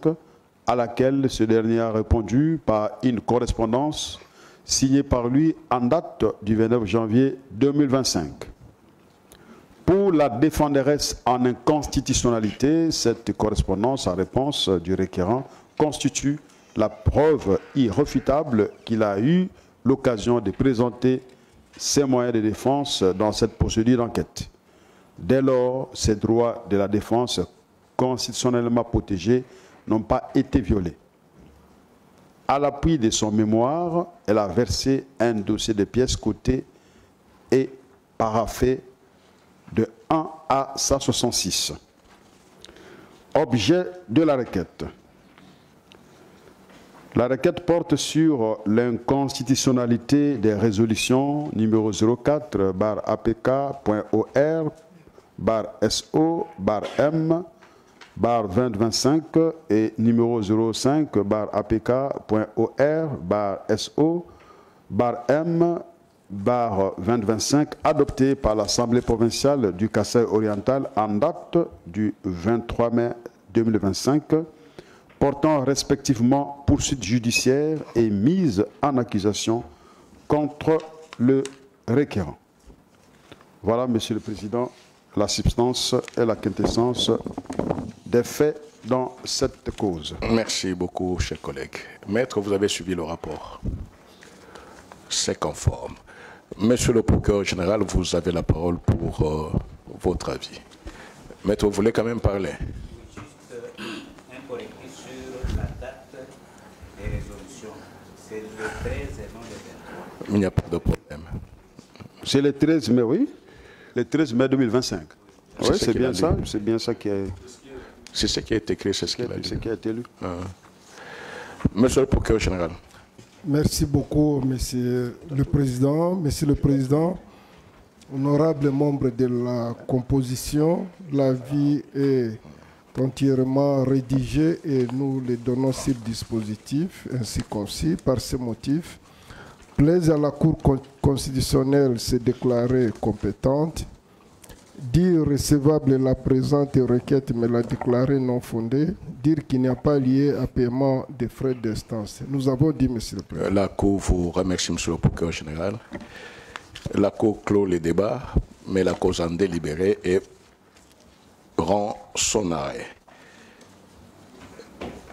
à laquelle ce dernier a répondu par une correspondance signée par lui en date du 29 janvier 2025. Pour la défenderesse en inconstitutionnalité, cette correspondance en réponse du requérant constitue la preuve irréfutable qu'il a eu l'occasion de présenter ses moyens de défense dans cette procédure d'enquête. Dès lors, ces droits de la défense constitutionnellement protégés n'ont pas été violés. À l'appui de son mémoire, elle a versé un dossier de pièces cotées et paraphé de 1 à 166. Objet de la requête. La requête porte sur l'inconstitutionnalité des résolutions numéro 04 APK.OR-SO-M 2025 et numéro 05 APK.OR-SO-M 2025 adoptées par l'Assemblée provinciale du Kasaï oriental en date du 23 mai 2025, portant respectivement poursuite judiciaire et mise en accusation contre le requérant. Voilà, Monsieur le Président, la substance et la quintessence des faits dans cette cause. Merci beaucoup, chers collègues. Maître, vous avez suivi le rapport. C'est conforme. Monsieur le procureur général, vous avez la parole pour votre avis. Maître, vous voulez quand même parler? Juste un correctif sur la date des résolutions. C'est le 13 et non le 23. Il n'y a pas de problème. C'est le 13 mai, oui. Le 13 mai 2025. Oui, c'est bien ça. C'est bien ça qui est. C'est ce qui a été écrit, c'est ce qu'il a dit. C'est ce qui a été lu. Monsieur le procureur général. Merci beaucoup, Monsieur le Président. Monsieur le Président, honorables membres de la composition, l'avis est entièrement rédigé et nous le donnons sur dispositif ainsi concis. Par ce motif, plaise à la Cour constitutionnelle se déclarer compétente, dire recevable la présente requête mais la déclarer non fondée, dire qu'il n'y a pas lié à paiement des frais d'instance. Nous avons dit, Monsieur le Président. La Cour vous remercie, Monsieur le procureur général. La Cour clôt les débats, met la cause en délibéré et rend son arrêt.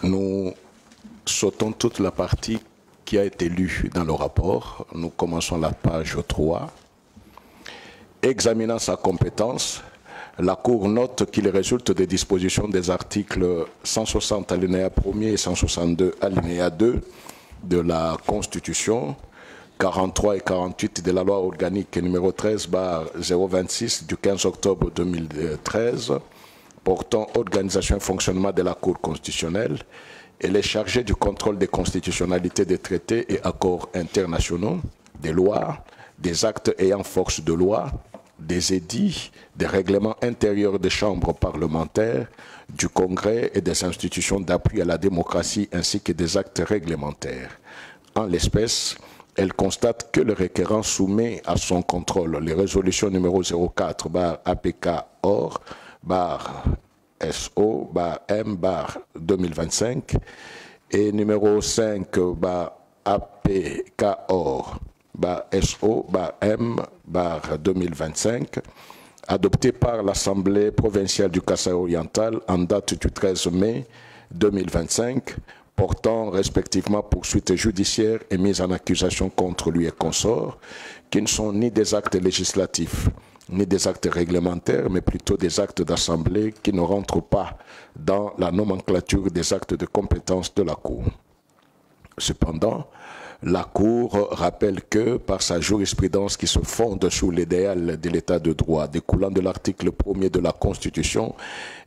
Nous sautons toute la partie qui a été lue dans le rapport. Nous commençons la page 3. Examinant sa compétence, la Cour note qu'il résulte des dispositions des articles 160 alinéa 1er et 162 alinéa 2 de la Constitution, 43 et 48 de la loi organique numéro 13/026 du 15 octobre 2013 portant organisation et fonctionnement de la Cour constitutionnelle. Elle est chargée du contrôle des constitutionnalités des traités et accords internationaux, des lois, des actes ayant force de loi, des édits, des règlements intérieurs des chambres parlementaires, du Congrès et des institutions d'appui à la démocratie ainsi que des actes réglementaires. En l'espèce, elle constate que le requérant soumet à son contrôle les résolutions numéro 04/APK-OR/SO/M/2025 et numéro 5/APK-OR/SO/M/2025 adopté par l'Assemblée provinciale du Kasaï oriental en date du 13 mai 2025, portant respectivement poursuites judiciaires et mise en accusation contre lui et consorts, qui ne sont ni des actes législatifs, ni des actes réglementaires, mais plutôt des actes d'assemblée qui ne rentrent pas dans la nomenclature des actes de compétence de la Cour. Cependant, la Cour rappelle que, par sa jurisprudence qui se fonde sur l'idéal de l'état de droit découlant de l'article 1er de la Constitution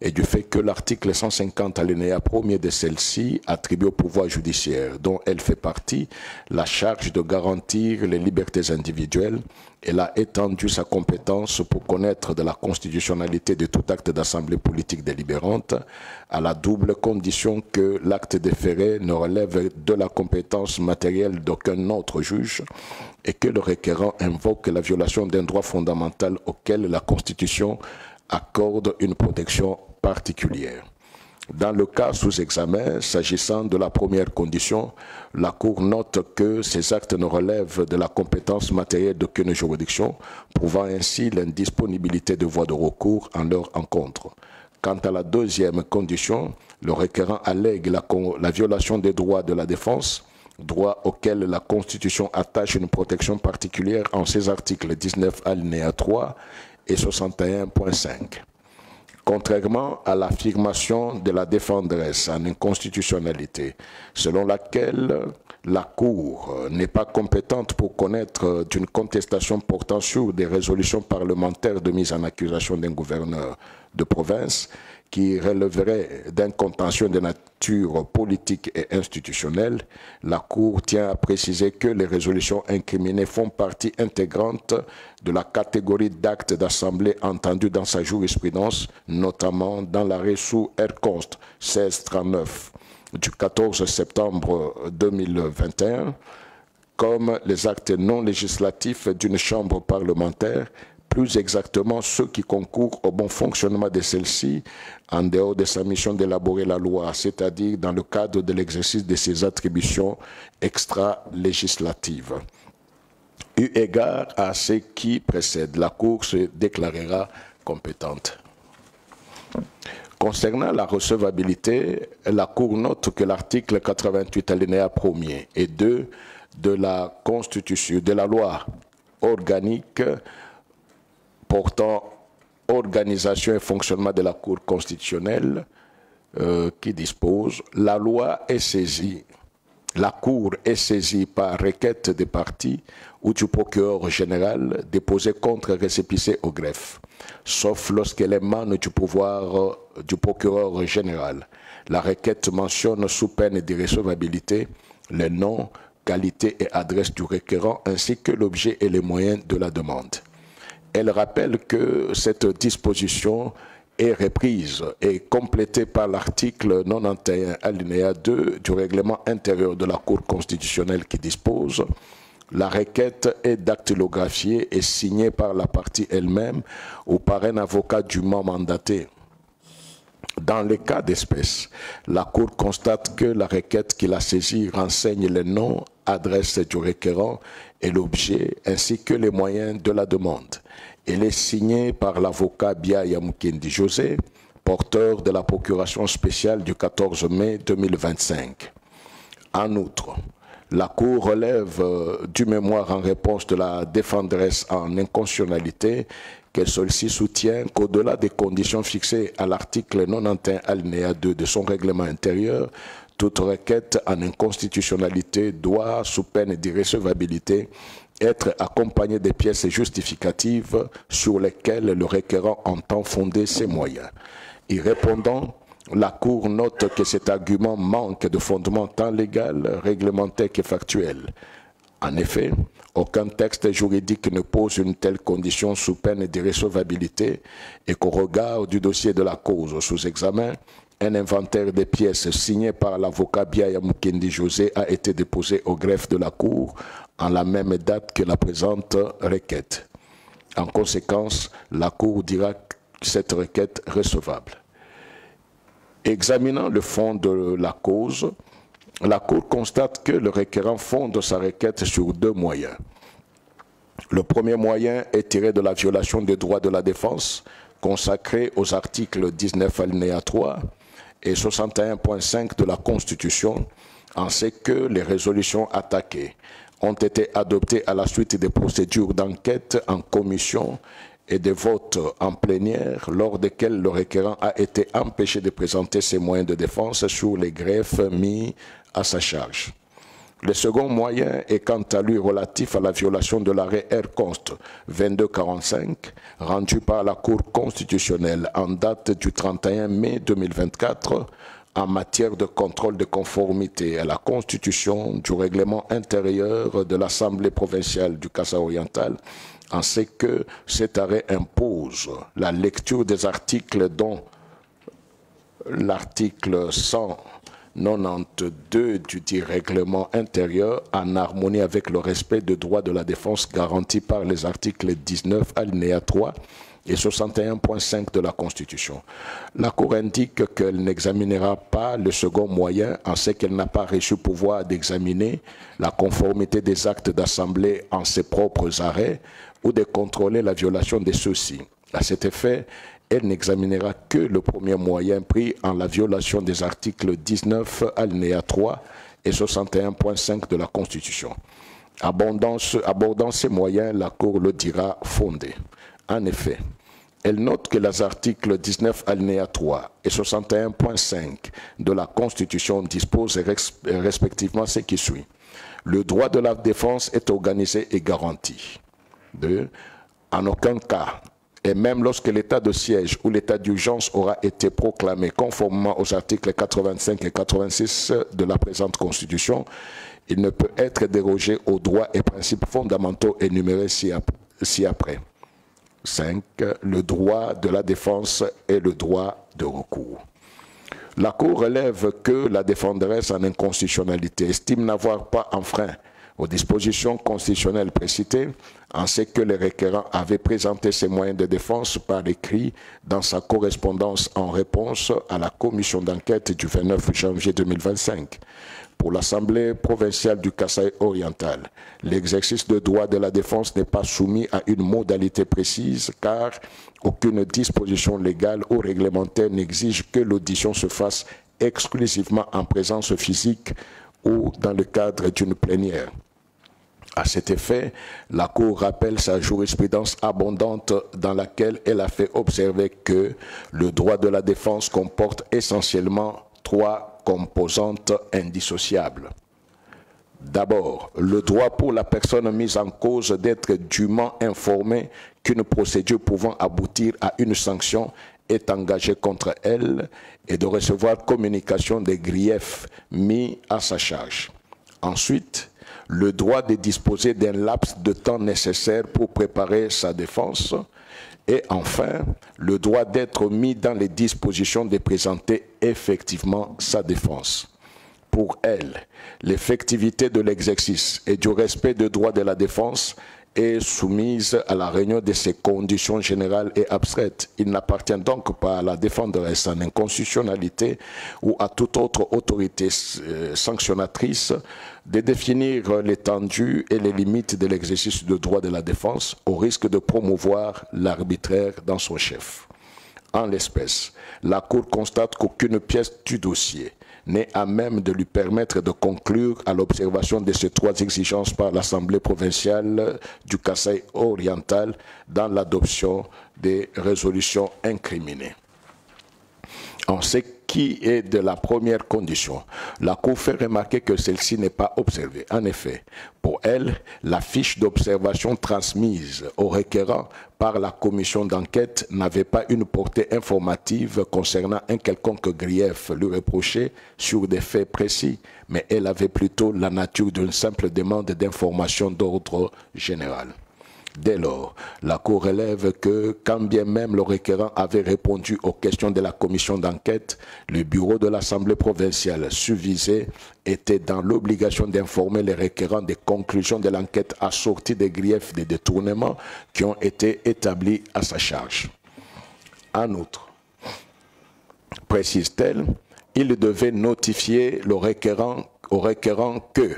et du fait que l'article 150 alinéa 1er de celle-ci attribue au pouvoir judiciaire, dont elle fait partie, la charge de garantir les libertés individuelles, elle a étendu sa compétence pour connaître de la constitutionnalité de tout acte d'assemblée politique délibérante, à la double condition que l'acte déféré ne relève de la compétence matérielle d'aucun autre juge et que le requérant invoque la violation d'un droit fondamental auquel la Constitution accorde une protection particulière. Dans le cas sous examen, s'agissant de la première condition, la Cour note que ces actes ne relèvent de la compétence matérielle d'aucune juridiction, prouvant ainsi l'indisponibilité de voies de recours en leur encontre. Quant à la deuxième condition, le requérant allègue la violation des droits de la défense, droit auquel la Constitution attache une protection particulière en ses articles 19 alinéa 3 et 61.5. Contrairement à l'affirmation de la défenderesse en inconstitutionnalité, selon laquelle la Cour n'est pas compétente pour connaître d'une contestation portant sur des résolutions parlementaires de mise en accusation d'un gouverneur de province qui relèverait d'un contentieux de nature politique et institutionnelle, la Cour tient à préciser que les résolutions incriminées font partie intégrante de la catégorie d'actes d'assemblée entendus dans sa jurisprudence, notamment dans l'arrêt sous R-Const 1639 du 14 septembre 2021, comme les actes non législatifs d'une chambre parlementaire, plus exactement ceux qui concourent au bon fonctionnement de celle-ci en dehors de sa mission d'élaborer la loi, c'est-à-dire dans le cadre de l'exercice de ses attributions extra-législatives. Eu égard à ce qui précède, la Cour se déclarera compétente. Concernant la recevabilité, la Cour note que l'article 88 alinéa 1er et 2 de la Constitution, de la loi organique portant organisation et fonctionnement de la Cour constitutionnelle qui dispose « La loi est saisie, la Cour est saisie par requête des parties ou du procureur général déposé contre récépissé au greffe. sauf lorsqu'elle émane du pouvoir du procureur général. La requête mentionne sous peine d'irrecevabilité les noms, qualité et adresse du requérant ainsi que l'objet et les moyens de la demande. Elle rappelle que cette disposition est reprise et complétée par l'article 91 alinéa 2 du règlement intérieur de la Cour constitutionnelle qui dispose « La requête est dactylographiée et signée par la partie elle-même ou par un avocat dûment mandaté ». Dans les cas d'espèce, la Cour constate que la requête qui la saisit renseigne les noms, adresse du requérant et l'objet, ainsi que les moyens de la demande. Elle est signée par l'avocat Biaya Mukendi José, porteur de la procuration spéciale du 14 mai 2025. En outre, la Cour relève du mémoire en réponse de la défenderesse en inconstitutionnalité que celle-ci soutient qu'au-delà des conditions fixées à l'article 91 alinéa 2 de son règlement intérieur, toute requête en inconstitutionnalité doit, sous peine d'irrecevabilité, être accompagnée des pièces justificatives sur lesquelles le requérant entend fonder ses moyens. Y répondant, la Cour note que cet argument manque de fondement tant légal, réglementaire que factuel. En effet, aucun texte juridique ne pose une telle condition sous peine d'irrecevabilité et qu'au regard du dossier de la cause sous examen, un inventaire des pièces signé par l'avocat Biaya Mukendi José a été déposé au greffe de la Cour en la même date que la présente requête. En conséquence, la Cour dira cette requête recevable. Examinant le fond de la cause, la Cour constate que le requérant fonde sa requête sur deux moyens. Le premier moyen est tiré de la violation des droits de la défense consacrés aux articles 19 alinéa 3 et 61.5 de la Constitution, en ce que les résolutions attaquées ont été adoptées à la suite des procédures d'enquête en commission et des votes en plénière lors desquels le requérant a été empêché de présenter ses moyens de défense sur les greffes mis à sa charge. Le second moyen est quant à lui relatif à la violation de l'arrêt R-Const 2245 rendu par la Cour constitutionnelle en date du 31 mai 2024 en matière de contrôle de conformité à la Constitution du règlement intérieur de l'Assemblée provinciale du Kasaï-Oriental, en ce que cet arrêt impose la lecture des articles dont l'article 192 du dit règlement intérieur en harmonie avec le respect des droits de la défense garantis par les articles 19 alinéa 3 et 61.5 de la Constitution. La Cour indique qu'elle n'examinera pas le second moyen en ce qu'elle n'a pas reçu pouvoir d'examiner la conformité des actes d'assemblée en ses propres arrêts ou de contrôler la violation de ceux-ci. À cet effet, elle n'examinera que le premier moyen pris en la violation des articles 19 alinéa 3 et 61.5 de la Constitution. Abordant ces moyens, la Cour le dira fondé. En effet, elle note que les articles 19 alinéa 3 et 61.5 de la Constitution disposent respectivement ce qui suit. Le droit de la défense est organisé et garanti. 2. En aucun cas, et même lorsque l'état de siège ou l'état d'urgence aura été proclamé conformément aux articles 85 et 86 de la présente Constitution, il ne peut être dérogé aux droits et principes fondamentaux énumérés ci-après. 5. Le droit de la défense et le droit de recours. La Cour relève que la défenderesse en inconstitutionnalité estime n'avoir pas enfreint aux dispositions constitutionnelles précitées, en ce que le requérant avait présenté ses moyens de défense par écrit dans sa correspondance en réponse à la commission d'enquête du 29 janvier 2025. Pour l'Assemblée provinciale du Kasaï-Oriental, l'exercice de droit de la défense n'est pas soumis à une modalité précise car aucune disposition légale ou réglementaire n'exige que l'audition se fasse exclusivement en présence physique ou dans le cadre d'une plénière. À cet effet, la Cour rappelle sa jurisprudence abondante dans laquelle elle a fait observer que le droit de la défense comporte essentiellement trois composantes indissociables. D'abord, le droit pour la personne mise en cause d'être dûment informée qu'une procédure pouvant aboutir à une sanction est engagée contre elle et de recevoir communication des griefs mis à sa charge. Ensuite, le droit de disposer d'un laps de temps nécessaire pour préparer sa défense. Et enfin, le droit d'être mis dans les dispositions de présenter effectivement sa défense. Pour elle, l'effectivité de l'exercice et du respect des droits de la défense est soumise à la réunion de ces conditions générales et abstraites. Il n'appartient donc pas à la défenderesse en inconstitutionnalité ou à toute autre autorité sanctionnatrice de définir l'étendue et les limites de l'exercice de droit de la défense au risque de promouvoir l'arbitraire dans son chef. En l'espèce, la Cour constate qu'aucune pièce du dossier n'est à même de lui permettre de conclure à l'observation de ces trois exigences par l'Assemblée provinciale du Kasaï oriental dans l'adoption des résolutions incriminées. En ce qui est de la première condition, la Cour fait remarquer que celle-ci n'est pas observée. En effet, pour elle, la fiche d'observation transmise au requérant par la commission d'enquête n'avait pas une portée informative concernant un quelconque grief lui reproché sur des faits précis, mais elle avait plutôt la nature d'une simple demande d'information d'ordre général. Dès lors, la Cour relève que, quand bien même le requérant avait répondu aux questions de la commission d'enquête, le bureau de l'Assemblée provinciale susvisée était dans l'obligation d'informer les requérants des conclusions de l'enquête assorties des griefs de détournement qui ont été établis à sa charge. En outre, précise-t-elle, il devait notifier au requérant que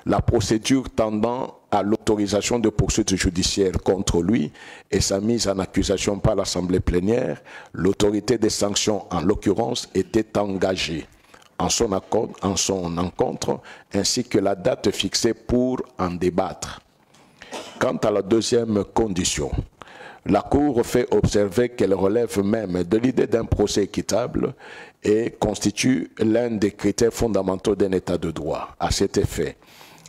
la procédure tendant à l'autorisation de poursuite judiciaire contre lui et sa mise en accusation par l'Assemblée plénière, l'autorité des sanctions, en l'occurrence, était engagée en son encontre, ainsi que la date fixée pour en débattre. Quant à la deuxième condition, la Cour fait observer qu'elle relève même de l'idée d'un procès équitable et constitue l'un des critères fondamentaux d'un État de droit. À cet effet,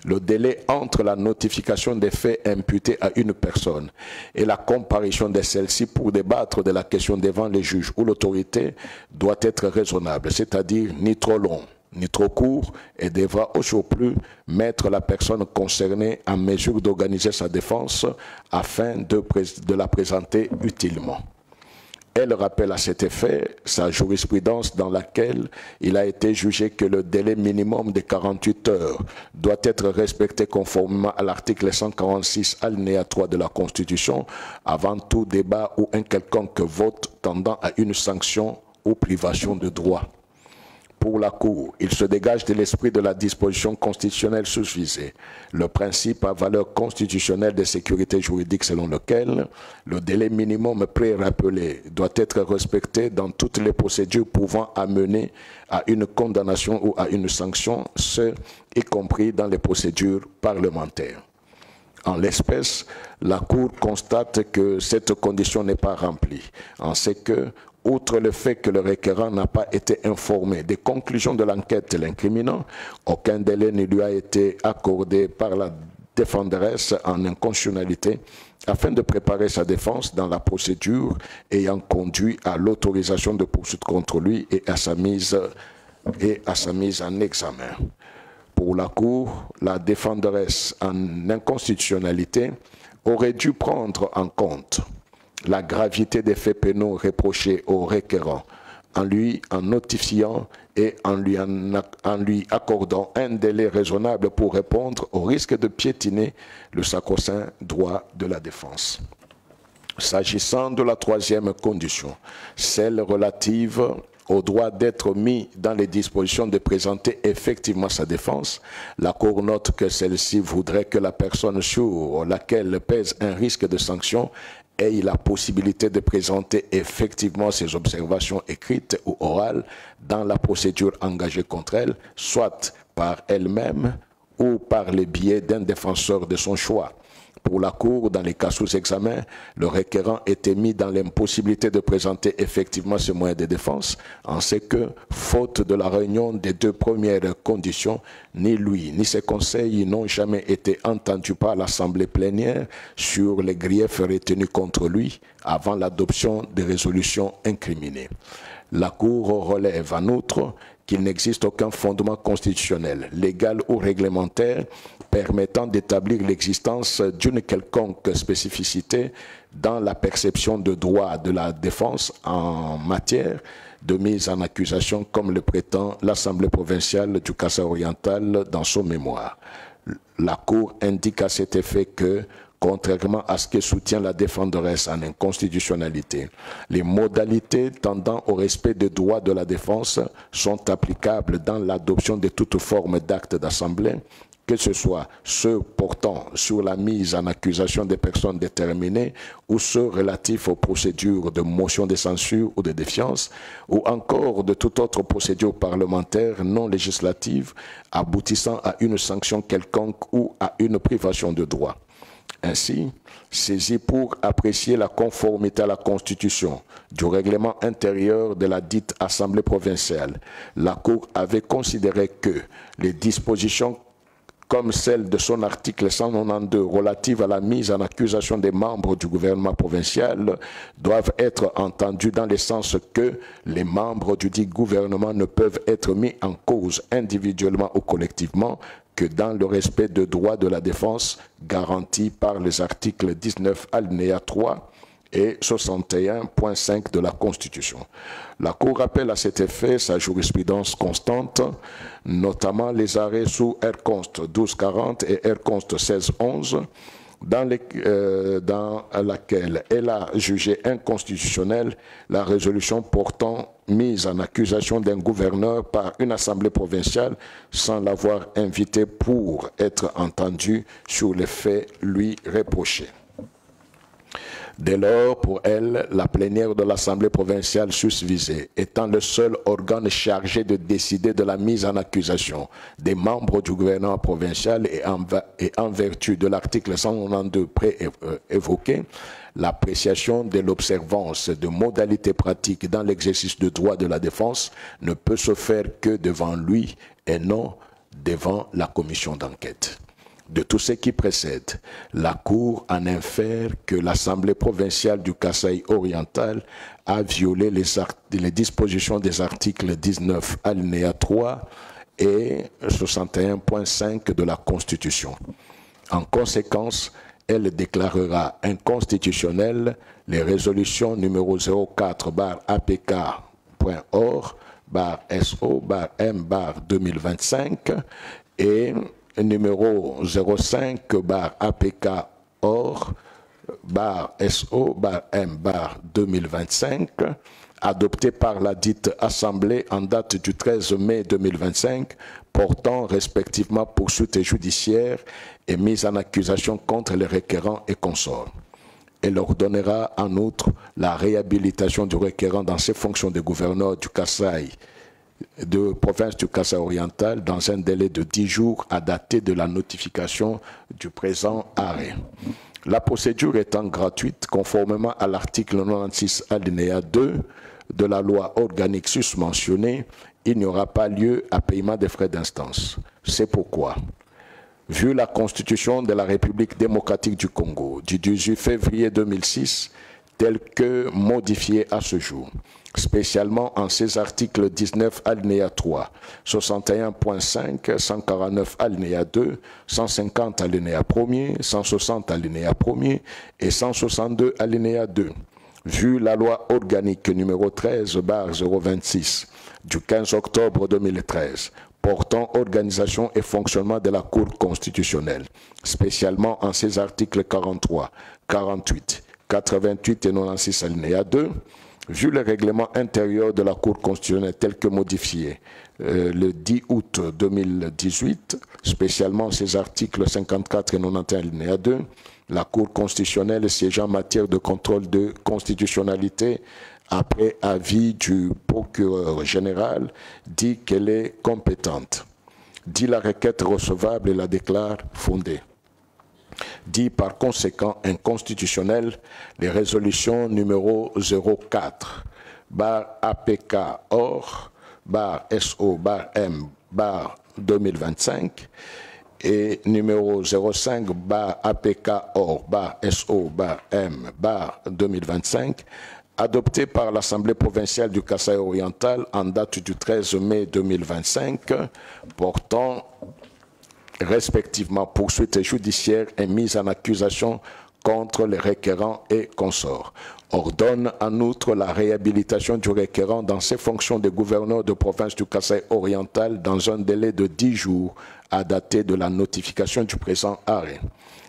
le délai entre la notification des faits imputés à une personne et la comparution de celle-ci pour débattre de la question devant les juges ou l'autorité doit être raisonnable, c'est-à-dire ni trop long ni trop court, et devra au surplus mettre la personne concernée en mesure d'organiser sa défense afin de la présenter utilement. Elle rappelle à cet effet sa jurisprudence dans laquelle il a été jugé que le délai minimum de 48 heures doit être respecté conformément à l'article 146 alinéa 3 de la Constitution avant tout débat ou un quelconque vote tendant à une sanction ou privation de droit. Pour la Cour, il se dégage de l'esprit de la disposition constitutionnelle susvisée, le principe à valeur constitutionnelle de sécurité juridique selon lequel le délai minimum pré-rappelé doit être respecté dans toutes les procédures pouvant amener à une condamnation ou à une sanction, ce y compris dans les procédures parlementaires. En l'espèce, la Cour constate que cette condition n'est pas remplie, en ce que, outre le fait que le requérant n'a pas été informé des conclusions de l'enquête l'incriminant, aucun délai ne lui a été accordé par la défenderesse en inconstitutionnalité afin de préparer sa défense dans la procédure ayant conduit à l'autorisation de poursuite contre lui et à sa mise en examen. Pour la Cour, la défenderesse en inconstitutionnalité aurait dû prendre en compte la gravité des faits pénaux reprochés au requérant en notifiant et en lui accordant un délai raisonnable pour répondre au risque de piétiner le sacro-saint droit de la défense. S'agissant de la troisième condition, celle relative au droit d'être mis dans les dispositions de présenter effectivement sa défense, la Cour note que celle-ci voudrait que la personne sur laquelle pèse un risque de sanction ait la possibilité de présenter effectivement ses observations écrites ou orales dans la procédure engagée contre elle, soit par elle-même ou par le biais d'un défenseur de son choix. Pour la Cour, dans les cas sous examen, le requérant était mis dans l'impossibilité de présenter effectivement ce moyen de défense, en ce que, faute de la réunion des deux premières conditions, ni lui ni ses conseils n'ont jamais été entendus par l'Assemblée plénière sur les griefs retenus contre lui avant l'adoption des résolutions incriminées. La Cour relève en outre qu'il n'existe aucun fondement constitutionnel, légal ou réglementaire permettant d'établir l'existence d'une quelconque spécificité dans la perception de droits de la défense en matière de mise en accusation comme le prétend l'Assemblée provinciale du Kasaï-Oriental dans son mémoire. La Cour indique à cet effet que, contrairement à ce que soutient la défenderesse en inconstitutionnalité, les modalités tendant au respect des droits de la défense sont applicables dans l'adoption de toute forme d'acte d'assemblée, que ce soit ceux portant sur la mise en accusation des personnes déterminées ou ceux relatifs aux procédures de motion de censure ou de défiance, ou encore de toute autre procédure parlementaire non législative aboutissant à une sanction quelconque ou à une privation de droit. Ainsi, saisi pour apprécier la conformité à la Constitution du règlement intérieur de la dite Assemblée provinciale, la Cour avait considéré que les dispositions comme celle de son article 192 relative à la mise en accusation des membres du gouvernement provincial doivent être entendues dans le sens que les membres du dit gouvernement ne peuvent être mis en cause individuellement ou collectivement que dans le respect des droits de la défense garantis par les articles 19 alinéa 3 et 61.5 de la Constitution. La Cour rappelle à cet effet sa jurisprudence constante, notamment les arrêts sous R-Const 1240 et R-Const 1611, dans laquelle elle a jugé inconstitutionnelle la résolution portant mise en accusation d'un gouverneur par une assemblée provinciale sans l'avoir invité pour être entendu sur les faits lui reprochés. Dès lors, pour elle, la plénière de l'Assemblée provinciale susvisée, étant le seul organe chargé de décider de la mise en accusation des membres du gouvernement provincial et en vertu de l'article 192 préévoqué, l'appréciation de l'observance de modalités pratiques dans l'exercice du droit de la défense ne peut se faire que devant lui et non devant la commission d'enquête. De tout ce qui précède, la Cour en infère que l'Assemblée provinciale du Kasaï oriental a violé les dispositions des articles 19 alinéa 3 et 61.5 de la Constitution. En conséquence, elle déclarera inconstitutionnelles les résolutions numéro 04-APK.org/SO/M/2025 et numéro 05-APK.org/SO/M/2025, adopté par la dite Assemblée en date du 13 mai 2025, portant respectivement poursuite judiciaire et mise en accusation contre les requérants et consorts. Elle ordonnera en outre la réhabilitation du requérant dans ses fonctions de gouverneur du Kasaï, de province du Kasaï oriental dans un délai de 10 jours à dater de la notification du présent arrêt. La procédure étant gratuite, conformément à l'article 96 alinéa 2 de la loi organique susmentionnée, il n'y aura pas lieu à paiement des frais d'instance. C'est pourquoi, vu la Constitution de la République démocratique du Congo du 18 février 2006, telle que modifiée à ce jour, spécialement en ses articles 19 alinéa 3, 61.5, 149 alinéa 2, 150 alinéa 1er, 160 alinéa 1er et 162 alinéa 2. Vu la loi organique numéro 13/026 du 15 octobre 2013 portant organisation et fonctionnement de la Cour constitutionnelle, spécialement en ses articles 43, 48, 88 et 96 alinéa 2, vu le règlement intérieur de la Cour constitutionnelle tel que modifié le 10 août 2018, spécialement ses articles 54 et 91 alinéa 2, la Cour constitutionnelle siégeant en matière de contrôle de constitutionnalité après avis du procureur général dit qu'elle est compétente, dit la requête recevable et la déclare fondée. dit par conséquent inconstitutionnel les résolutions numéro 04 APK OR SO M 2025 et numéro 05 APK OR SO M 2025 adopté par l'Assemblée provinciale du Kasaï oriental en date du 13 mai 2025 portant respectivement poursuites judiciaires et mise en accusation contre les requérants et consorts. Ordonne en outre la réhabilitation du requérant dans ses fonctions de gouverneur de province du Kasaï oriental dans un délai de 10 jours à dater de la notification du présent arrêt.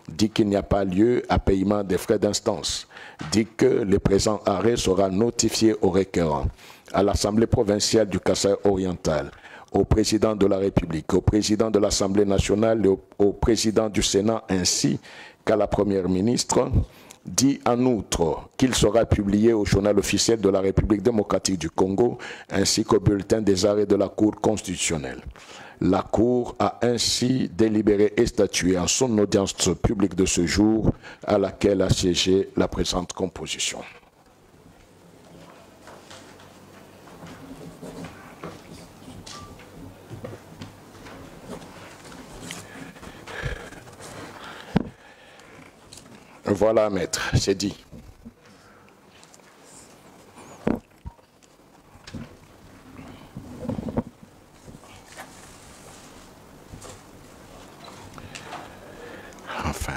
Dit qu'il n'y a pas lieu à paiement des frais d'instance. Dit que le présent arrêt sera notifié au requérant, à l'Assemblée provinciale du Kasaï oriental, au président de la République, au président de l'Assemblée nationale et au président du Sénat ainsi qu'à la Première ministre, dit en outre qu'il sera publié au journal officiel de la République démocratique du Congo ainsi qu'au bulletin des arrêts de la Cour constitutionnelle. La Cour a ainsi délibéré et statué en son audience publique de ce jour à laquelle a siégé la présente composition. Voilà, maître, c'est dit. Enfin.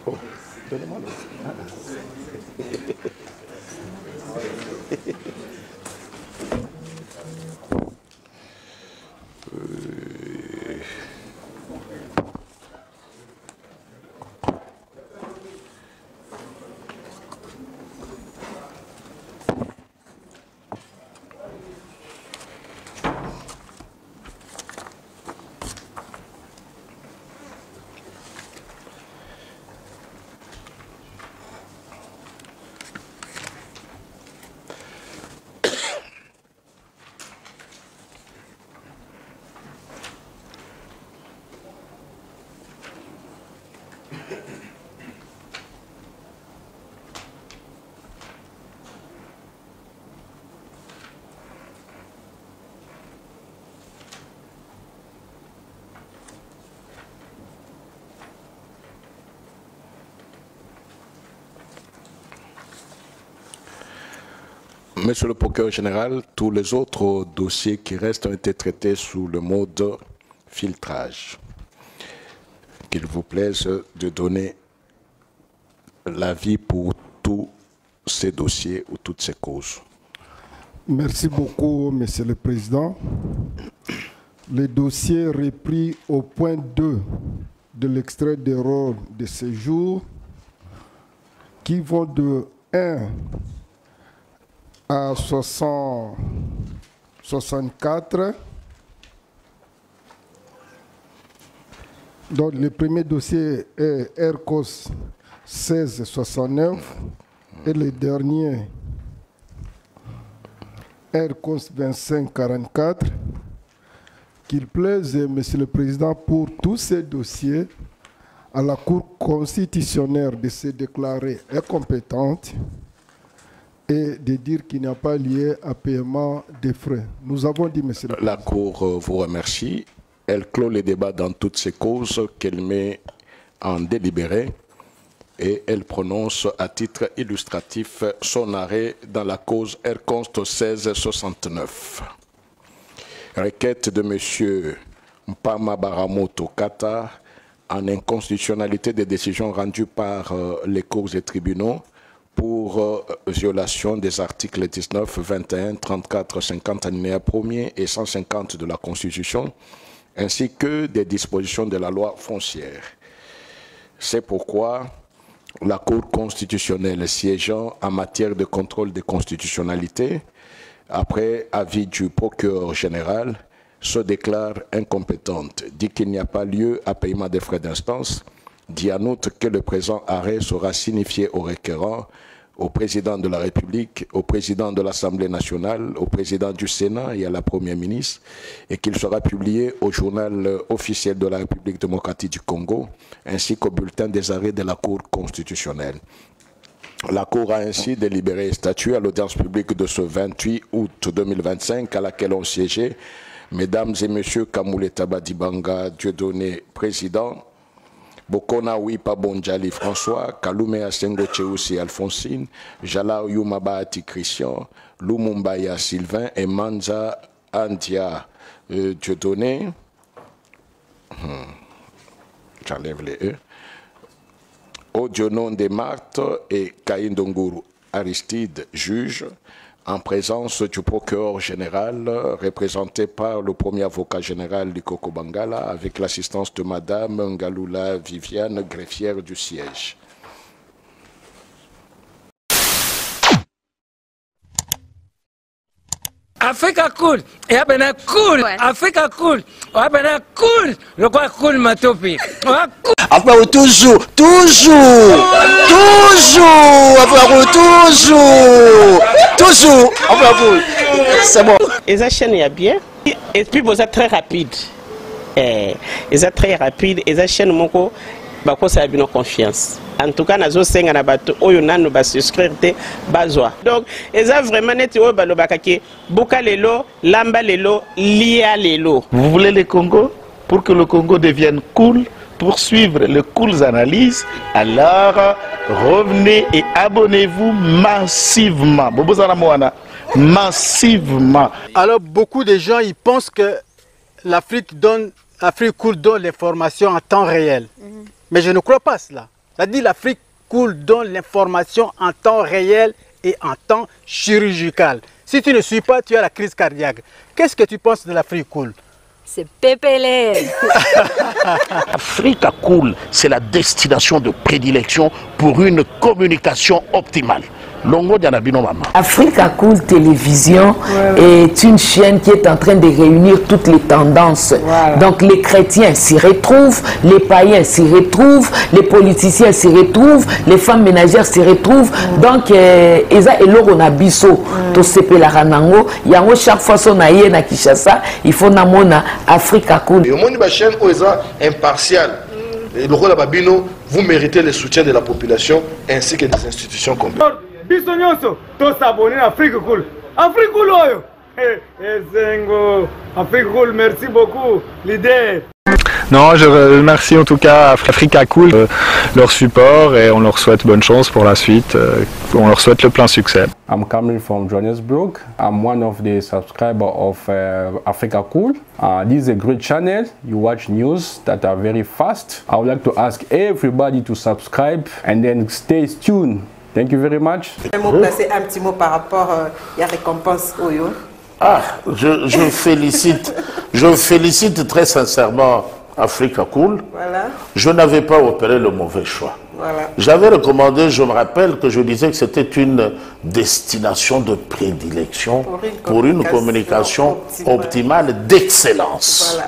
Oh, donnez-moi l'eau. Monsieur le procureur général, tous les autres dossiers qui restent ont été traités sous le mode filtrage. Qu'il vous plaise de donner l'avis pour tous ces dossiers ou toutes ces causes. Merci beaucoup, Monsieur le Président. Les dossiers repris au point 2 de l'extrait des rôles de séjour qui vont de 1 à 64. Donc, le premier dossier est RCOS 1669 et le dernier RCOS 2544. Qu'il plaise, Monsieur le Président, pour tous ces dossiers, à la Cour constitutionnelle de se déclarer incompétente et de dire qu'il n'y a pas lieu à paiement des frais. Nous avons dit, Monsieur le Président. La Cour vous remercie. Elle clôt les débats dans toutes ces causes qu'elle met en délibéré et elle prononce à titre illustratif son arrêt dans la cause R-Const 1669. Requête de M. Mpama Baramoto Kata en inconstitutionnalité des décisions rendues par les cours et tribunaux pour violation des articles 19, 21, 34, 50 alinéa 1er et 150 de la Constitution, ainsi que des dispositions de la loi foncière. C'est pourquoi la Cour constitutionnelle siégeant en matière de contrôle de constitutionnalité, après avis du procureur général, se déclare incompétente, dit qu'il n'y a pas lieu à paiement des frais d'instance, dit en outre que le présent arrêt sera signifié au requérant au président de la République, au président de l'Assemblée nationale, au président du Sénat et à la Première ministre, et qu'il sera publié au journal officiel de la République démocratique du Congo, ainsi qu'au bulletin des arrêts de la Cour constitutionnelle. La Cour a ainsi délibéré et statué à l'audience publique de ce 28 août 2025 à laquelle ont siégé Mesdames et Messieurs Kamule Tabadibanga Dieudonné, président, Bokona Wipa Bonjali François, Kalume Asengo Tcheoussi Alphonsine, Jala Yumabati Christian, Lumumbaya Sylvain et Manza Andia Dieudonné. J'enlève les E. Odionon de Marthe et Kaindonguru Aristide, juge, en présence du procureur général, représenté par le premier avocat général Likoko Bangala, avec l'assistance de Madame Ngalula Viviane, greffière du siège. Africa cool, et abena cool, Africa cool, abena cool, le quoi cool matopi. Après toujours, c'est bon. Et ça chaîne est bien, et puis vous êtes très rapide. Et ça très rapide, et ça chaîne moko, bako ça a bien confiance. En tout cas, nazo senga na bato oyo nanu ba souscrire te bazwa. Donc, eza vraiment neti oyo balobakaki buka lelo, lamba lelo, lia lelo. Vous voulez le Congo pour que le Congo devienne cool, pour suivre les cool analyses, alors revenez et abonnez-vous massivement. Massivement. Alors beaucoup de gens ils pensent que l'Afrique cool donne l'information en temps réel. Mais je ne crois pas cela. C'est-à-dire l'Afrique cool donne l'information en temps réel et en temps chirurgical. Si tu ne suis pas, tu as la crise cardiaque. Qu'est-ce que tu penses de l'Afrique cool? C'est PPL. Africa Cool, c'est la destination de prédilection pour une communication optimale. Africa Cool Télévision est une chaîne qui est en train de réunir toutes les tendances. Donc les chrétiens s'y retrouvent, les païens s'y retrouvent, les politiciens s'y retrouvent, les femmes ménagères s'y retrouvent. Donc eza eloko na biso to sepela ranango yango chaque fois son aye na Kinshasa il faut namona Africa Cool. Et au monde de chaîne oza impartial. Et le rôle de Babino, vous méritez le soutien de la population ainsi que des institutions complètes. Afrique Cool. Afrique Cool, Afrique Cool, merci beaucoup, l'idée. Non, je remercie en tout cas Africa Cool, leur support et on leur souhaite bonne chance pour la suite. On leur souhaite le plein succès. I'm coming from Johannesburg. I'm one of the subscribers of Africa Cool. This is a great channel. You watch news that are very fast. I would like to ask everybody to subscribe and then stay tuned. Thank you very much. Placer un petit mot par rapport à la récompense Oyo. Ah, je félicite très sincèrement Africa Cool. Voilà. Je n'avais pas opéré le mauvais choix. Voilà. J'avais recommandé, je me rappelle que je disais que c'était une destination de prédilection pour une communication optimale d'excellence.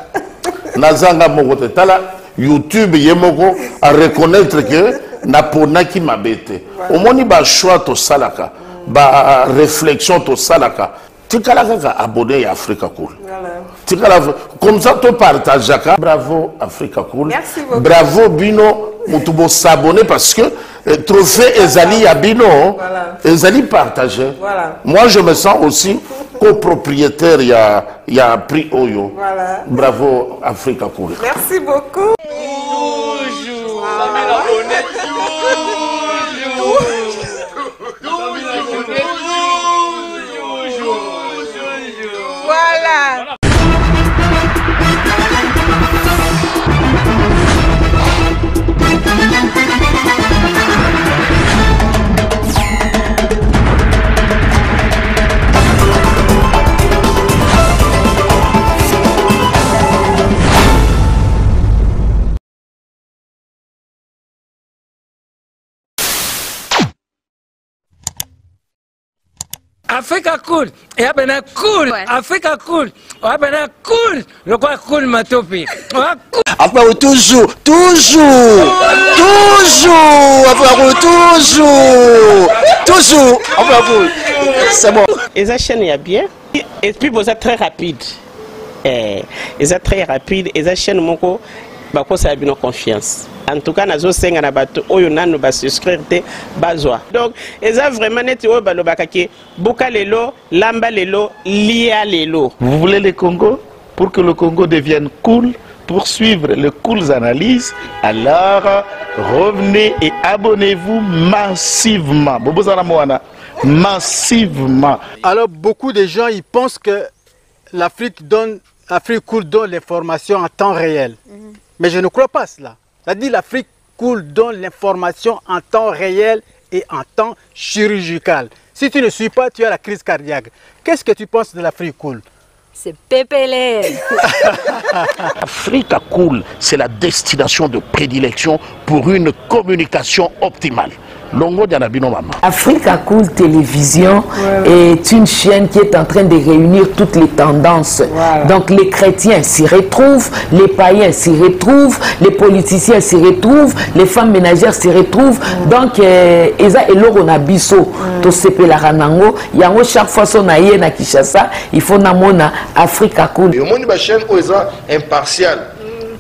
Nazanga Mogotala, YouTube Yemoko a reconnaître que Napona qui m'a bêté. Au moins, il y a un choix to salaka, ba réflexion to salaka. Tu as abonné à Africa Cool. Comme ça, tu partages. Bravo Africa Cool. Merci beaucoup. Bravo Bino. Tu s'abonner parce que trophée Ezali à Bino. Ezali partagé. Voilà. Moi, je me sens aussi copropriétaire. Il y a un prix Oyo. Voilà. Bravo Africa Cool. Merci beaucoup. Voilà. Africa Cool, et abena cool, Africa Cool, abena cool, le quoi cool matopi. Africa Cool, toujours, Africa Cool, toujours, Africa Cool. C'est bon. Et ça chaîne y a bien. Et puis vous êtes très rapide. Et ça très rapide. Et ça chaîne mon co, bah quoi ça a bien confiance. En tout cas, nazo senga na bato oyo nanu ba souscrire te bazwa. Donc, et ça vraiment net oyo ba lobaka ke boka lelo, lamba lelo, lia lelo. Vous voulez le Congo? Pour que le Congo devienne cool, pour suivre les cool analyses, alors revenez et abonnez-vous massivement. Massivement. Alors beaucoup de gens ils pensent que l'Afrique Cool donne l'information en temps réel. Mais je ne crois pas cela. C'est-à-dire l'Afrique Cool donne l'information en temps réel et en temps chirurgical. Si tu ne suis pas, tu as la crise cardiaque. Qu'est-ce que tu penses de l'Afrique Cool? C'est PPLS. Africa Cool, c'est la destination de prédilection pour une communication optimale. Longo Dianabino Mama. Africa Cool Télévision est une chaîne qui est en train de réunir toutes les tendances. Donc les chrétiens s'y retrouvent, les païens s'y retrouvent, les politiciens s'y retrouvent, les femmes ménagères s'y retrouvent. Donc Eza et Loro Nabiso, to sepe la ranango, yango chaque fois son aïe na Kinshasa, il faut namona Africa Cool. Et au monde de la chaîne Oeza impartial.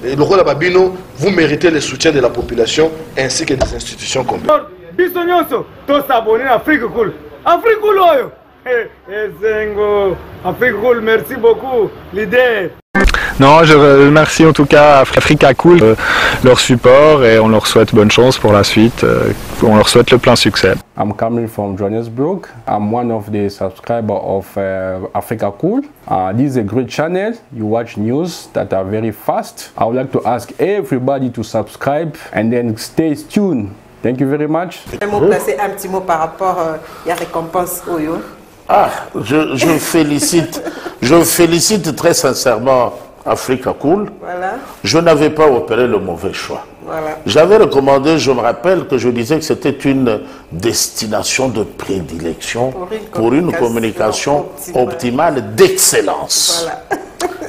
Et le rôle de Babino, vous méritez le soutien de la population ainsi que des institutions complètes. Biso nyonso to s'abonner à Africa Cool. Africa Cool oyo. Zengo. Africa Cool, merci beaucoup leader. Non, je remercie en tout cas Africa Cool, leur support, et on leur souhaite bonne chance pour la suite. On leur souhaite le plein succès. I'm coming from Johannesburg. I'm one of the subscribers of Africa Cool. This is a great channel. You watch news that are very fast. I would like to ask everybody to subscribe and then stay tuned. Thank you very much. Un mot placé, un petit mot par rapport à la récompense Oyo. Ah, je félicite très sincèrement Africa Cool. Voilà. Je n'avais pas opéré le mauvais choix. Voilà. J'avais recommandé, je me rappelle que je disais que c'était une destination de prédilection pour une communication optimale d'excellence.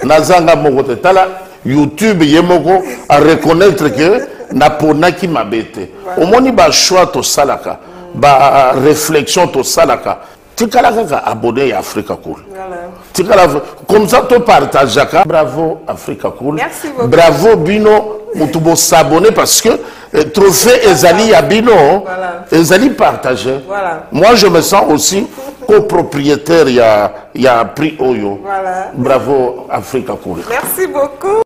Nazanga Mogote Tala, YouTube Yemoko à reconnaître que Naponaki Mabete. Au moins, il y a un choix de salaka, ba réflexion de salaka. Tu as abonné à Africa Cool. Comme ça, tu partages. Bravo Africa Cool. Merci beaucoup. Bravo Bino. Tu s'abonner parce que trophée Ezali à Bino, Ezali partagé. Voilà. Moi, je me sens aussi copropriétaire. Il y a un prix Oyo. Voilà. Bravo Africa Cool. Merci beaucoup.